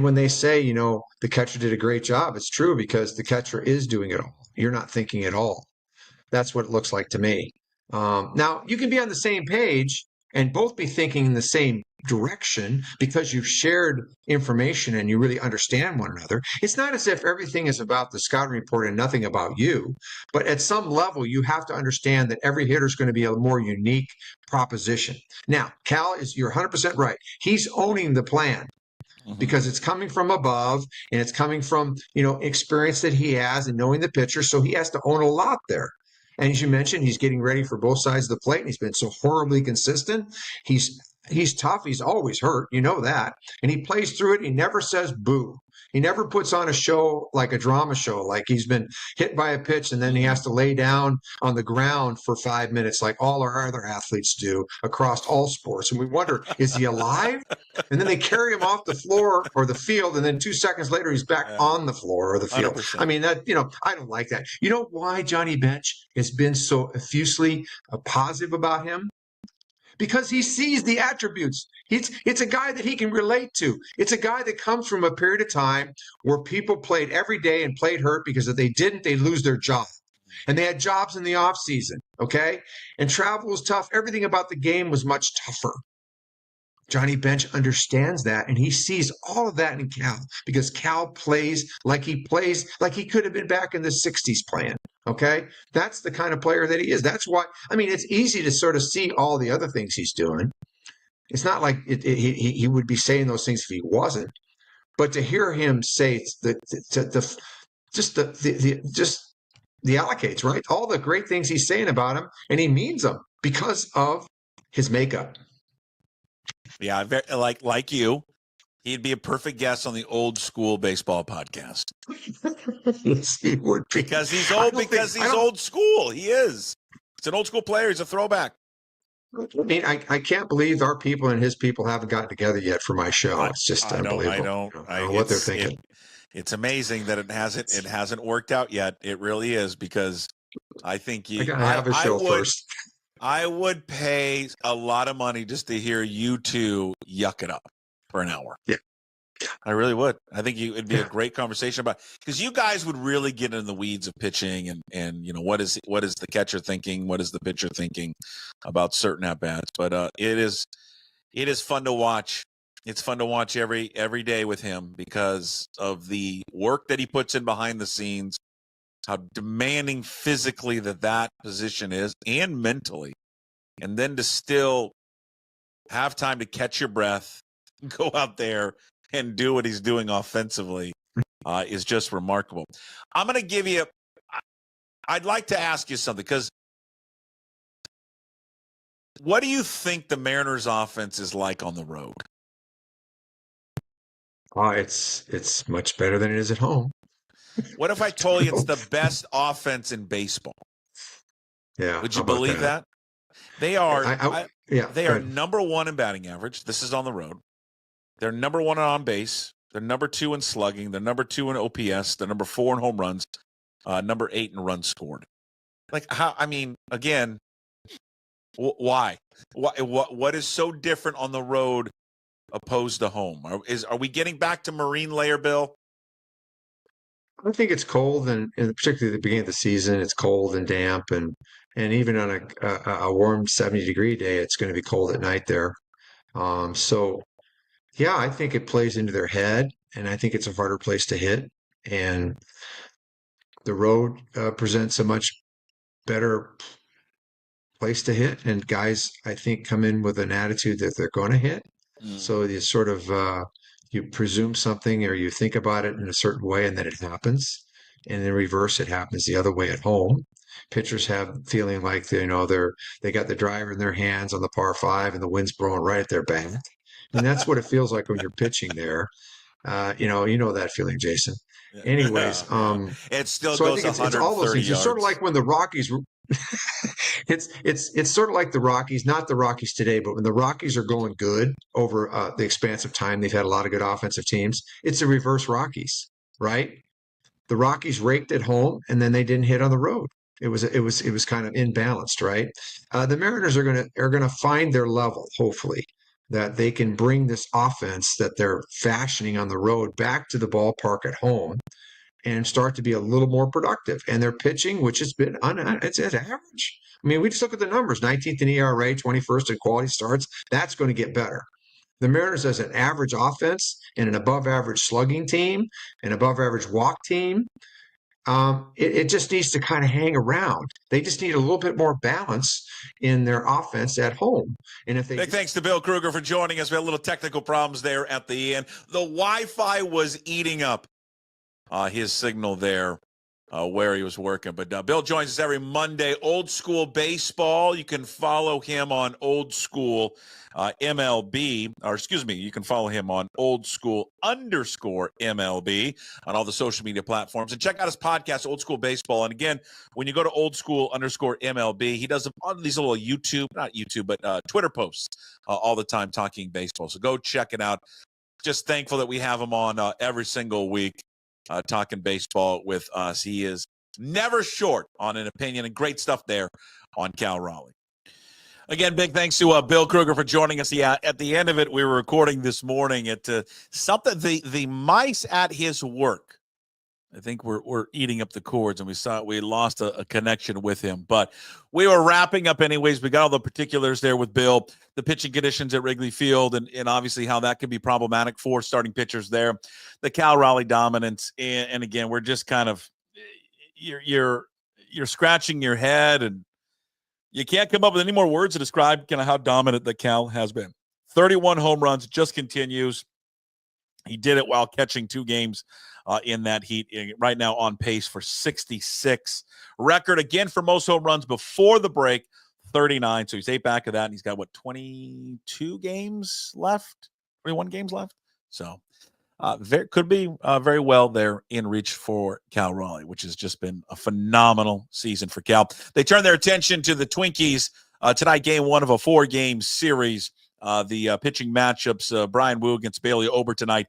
when they say the catcher did a great job, it's true because the catcher is doing it all. You're not thinking at all. That's what it looks like to me. Now you can be on the same page and both be thinking in the same direction because you've shared information and you really understand one another. It's not as if everything is about the scouting report and nothing about you, but at some level you have to understand that every hitter is going to be a more unique proposition. Now, Cal, you're 100% right. He's owning the plan because it's coming from above and it's coming from, experience that he has and knowing the pitcher. So he has to own a lot there. And as you mentioned, he's getting ready for both sides of the plate. And he's been so horribly consistent. He's tough. He's always hurt. You know that. And he plays through it. He never says boo. He never puts on a show like a drama show, like he's been hit by a pitch and then he has to lay down on the ground for 5 minutes, like all our other athletes do across all sports. And we wonder, is he alive? And then they carry him off the floor or the field, and then 2 seconds later, he's back on the floor or the field. 100%. I mean, I don't like that. You know why Johnny Bench has been so effusively positive about him? Because he sees the attributes. It's a guy that he can relate to. It's a guy that comes from a period of time where people played every day and played hurt because if they didn't, they'd lose their job. And they had jobs in the off season, okay? And travel was tough. Everything about the game was much tougher. Johnny Bench understands that, and he sees all of that in Cal because Cal plays like he could have been back in the 60s playing, okay? That's the kind of player that he is. That's why, I mean, it's easy to sort of see all the other things he's doing. It's not like he would be saying those things if he wasn't. But to hear him say just the allocates, right? All the great things he's saying about him, and he means them because of his makeup. Yeah, like you, he'd be a perfect guest on the Old School Baseball podcast. Yes, he would be. Because he's old. Because he's old school. He is. He's an old school player. He's a throwback. I mean, I can't believe our people and his people haven't gotten together yet for my show. It's just unbelievable. I don't know what they're thinking. It's amazing that it hasn't worked out yet. It really is, because I think I gotta have a show first. I would pay a lot of money just to hear you two yuck it up for an hour. Yeah. I really would. I think it'd be a great conversation about, because you guys would really get in the weeds of pitching and you know, what is the catcher thinking? What is the pitcher thinking about certain at-bats? But it is fun to watch. It's fun to watch every day with him because of the work that he puts in behind the scenes, how demanding physically that position is and mentally. And then to still have time to catch your breath, go out there and do what he's doing offensively is just remarkable. I'm going to give you I'd like to ask you something, because what do you think the Mariners offense is like on the road? It's much better than it is at home. What if I told you it's the best offense in baseball? Yeah. Would you believe that? They are they are number one in batting average. This is on the road. They're number one on base. They're number two in slugging. They're number two in OPS. They're number four in home runs. Number 8 in runs scored. Like, how? I mean, again, why? What is so different on the road opposed to home? Are we getting back to marine layer, Bill? I think it's cold, and particularly at the beginning of the season, it's cold and damp, and even on a warm 70-degree day, it's going to be cold at night there. So, yeah, I think it plays into their head, and I think it's a harder place to hit. And the road presents a much better place to hit, and guys, I think, come in with an attitude that they're going to hit. So you sort of you presume something, or you think about it in a certain way, and then it happens. And in reverse, it happens the other way at home. Pitchers have feeling like they got the driver in their hands on the par 5, and the wind's blowing right at their back. And that's what it feels like when you're pitching there. You know that feeling, Jason. Anyways, it still so goes I think it's all those things. yards. It's sort of like when the Rockies. It's sort of like the Rockies, not the Rockies today, but when the Rockies are going good over the expanse of time, they've had a lot of good offensive teams. It's the reverse Rockies, right? The Rockies raked at home, and then they didn't hit on the road. It was kind of imbalanced, right? The Mariners are gonna find their level, hopefully, that they can bring this offense that they're fashioning on the road back to the ballpark at home and start to be a little more productive. And their pitching, which has been it's average. I mean, we just look at the numbers: 19th in ERA, 21st in quality starts. That's going to get better. The Mariners, as an average offense and an above-average slugging team, an above-average walk team, it just needs to kind of hang around. They just need a little bit more balance in their offense at home. And if they big thanks to Bill Krueger for joining us. We had a little technical problems there at the end. The Wi-Fi was eating up his signal there where he was working. But Bill joins us every Monday. Old School Baseball. You can follow him on Old School MLB, or excuse me, you can follow him on Old School _MLB on all the social media platforms. And check out his podcast, Old School Baseball. And again, when you go to Old School _MLB, he does all these little Twitter posts all the time talking baseball. So go check it out. Just thankful that we have him on every single week talking baseball with us. He is never short on an opinion, and great stuff there on Cal Raleigh. Again, big thanks to Bill Krueger for joining us. Yeah, at the end of it, we were recording this morning at something. The mice at his work, I think we're eating up the cords, and we lost a connection with him. But we were wrapping up anyways. We got all the particulars there with Bill, the pitching conditions at Wrigley Field, and obviously how that could be problematic for starting pitchers there, the Cal Raleigh dominance, and again, we're just kind of you're scratching your head, and you can't come up with any more words to describe kind of how dominant the Cal has been. 31 home runs, just continues. He did it while catching 2 games in that heat. Right now on pace for 66. Record again for most home runs before the break, 39. So he's 8 back of that, and he's got, 22 games left? 21 games left? So could be very well there in reach for Cal Raleigh, which has just been a phenomenal season for Cal. They turn their attention to the Twinkies tonight, game 1 of a 4-game series. The pitching matchups, Brian Wu against Bailey Ober tonight,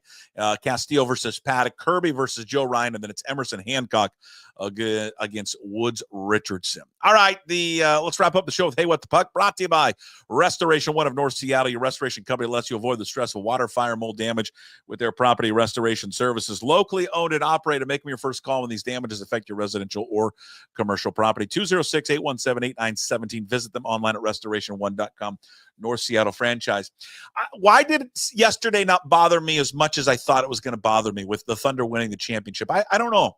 Castillo versus Paddock, Kirby versus Joe Ryan, and then it's Emerson Hancock against Woods Richardson. All right, let's wrap up the show with Hey What the Puck, brought to you by Restoration One of North Seattle, your restoration company lets you avoid the stress of water, fire, mold damage with their property restoration services. Locally owned and operated. Make them your first call when these damages affect your residential or commercial property. 206-817-8917. Visit them online at restoration1.com. North Seattle franchise. Why did yesterday not bother me as much as I thought it was going to bother me with the Thunder winning the championship? I don't know.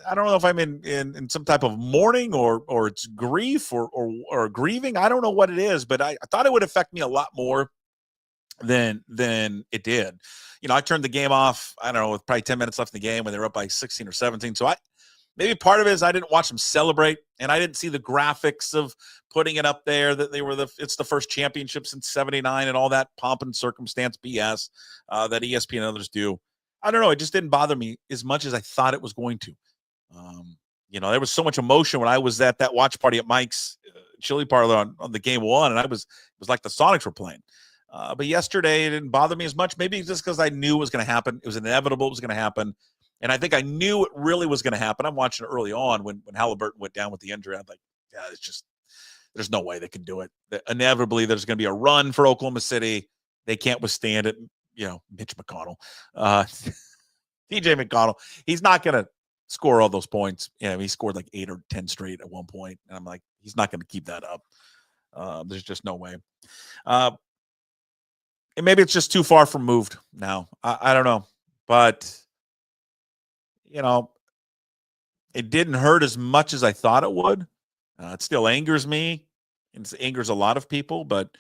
I don't know if I'm in some type of mourning or it's grief or grieving. I don't know what it is, but I thought it would affect me a lot more than it did. I turned the game off, I don't know, with probably 10 minutes left in the game when they were up by 16 or 17. So maybe part of it is I didn't watch them celebrate, and I didn't see the graphics of putting it up there that it's the first championship since 79 and all that pomp and circumstance BS that ESPN and others do. I don't know. It just didn't bother me as much as I thought it was going to. There was so much emotion when I was at that watch party at Mike's Chili Parlor on the game 1, and it was like the Sonics were playing. But yesterday it didn't bother me as much. Maybe just because I knew it was going to happen. It was inevitable. It was going to happen. And I think I knew it really was going to happen. I'm watching it early on when Halliburton went down with the injury. I'm like, yeah, it's just, there's no way they can do it. Inevitably, there's going to be a run for Oklahoma City. They can't withstand it. Mitch McConnell, TJ McConnell, he's not going to score all those points. He scored like 8 or 10 straight at one point. And I'm like, he's not going to keep that up. There's just no way. And maybe it's just too far from moved now. I don't know. But it didn't hurt as much as I thought it would. It still angers me. It angers a lot of people, but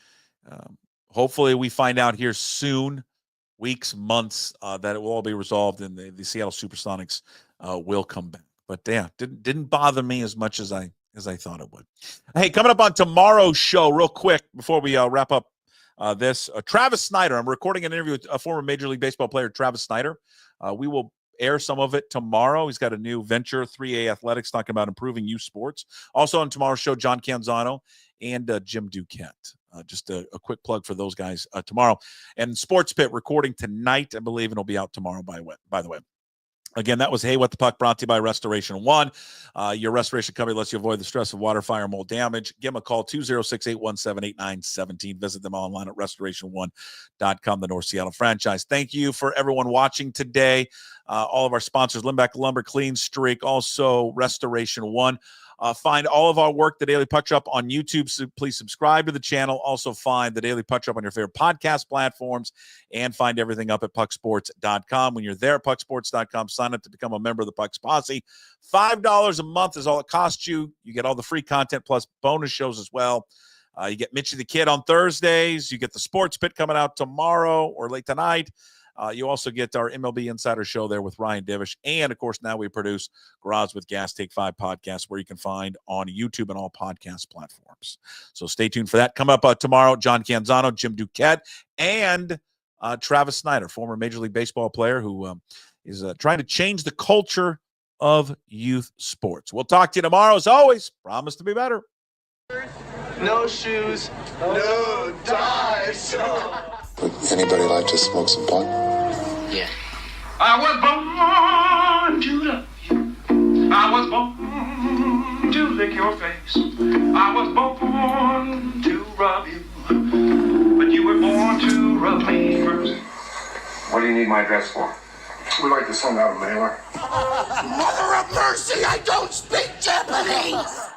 hopefully we find out here soon, weeks, months, that it will all be resolved and the Seattle Supersonics will come back. But yeah, didn't bother me as much as I thought it would. Hey, coming up on tomorrow's show, real quick before we wrap up this, Travis Snider. I'm recording an interview with a former Major League Baseball player, Travis Snider. We will air some of it tomorrow. He's got a new venture, 3A Athletics, talking about improving youth sports. Also on tomorrow's show, John Canzano and Jim Duquette. Just a quick plug for those guys tomorrow. And Sports Pit recording tonight, I believe, and it'll be out tomorrow, by the way. Again, that was Hey What the Puck, brought to you by Restoration One. Your restoration company lets you avoid the stress of water, fire, mold damage. Give them a call, 206-817-8917. Visit them online at restoration1.com, the North Seattle franchise. Thank you for everyone watching today. All of our sponsors, Limbeck Lumber, Clean Streak, also Restoration One. Find all of our work, The Daily Puck Drop, on YouTube. So please subscribe to the channel. Also find The Daily Puck Drop on your favorite podcast platforms and find everything up at pucksports.com. When you're there at pucksports.com, sign up to become a member of the Pucks Posse. $5 a month is all it costs you. You get all the free content plus bonus shows as well. You get Mitchie the Kid on Thursdays. You get the Sports Pit coming out tomorrow or late tonight. You also get our MLB Insider Show there with Ryan Divish. And, of course, now we produce Garage with Gas Take 5 podcast, where you can find on YouTube and all podcast platforms. So stay tuned for that. Come up tomorrow, John Canzano, Jim Duquette, and Travis Snider, former Major League Baseball player who is trying to change the culture of youth sports. We'll talk to you tomorrow. As always, promise to be better. No shoes, no ties. Would anybody like to smoke some pot? Yeah. I was born to love you. I was born to lick your face. I was born to rub you. But you were born to rub me first. What do you need my address for? We'd like to send out a mailer. Mother of mercy, I don't speak Japanese!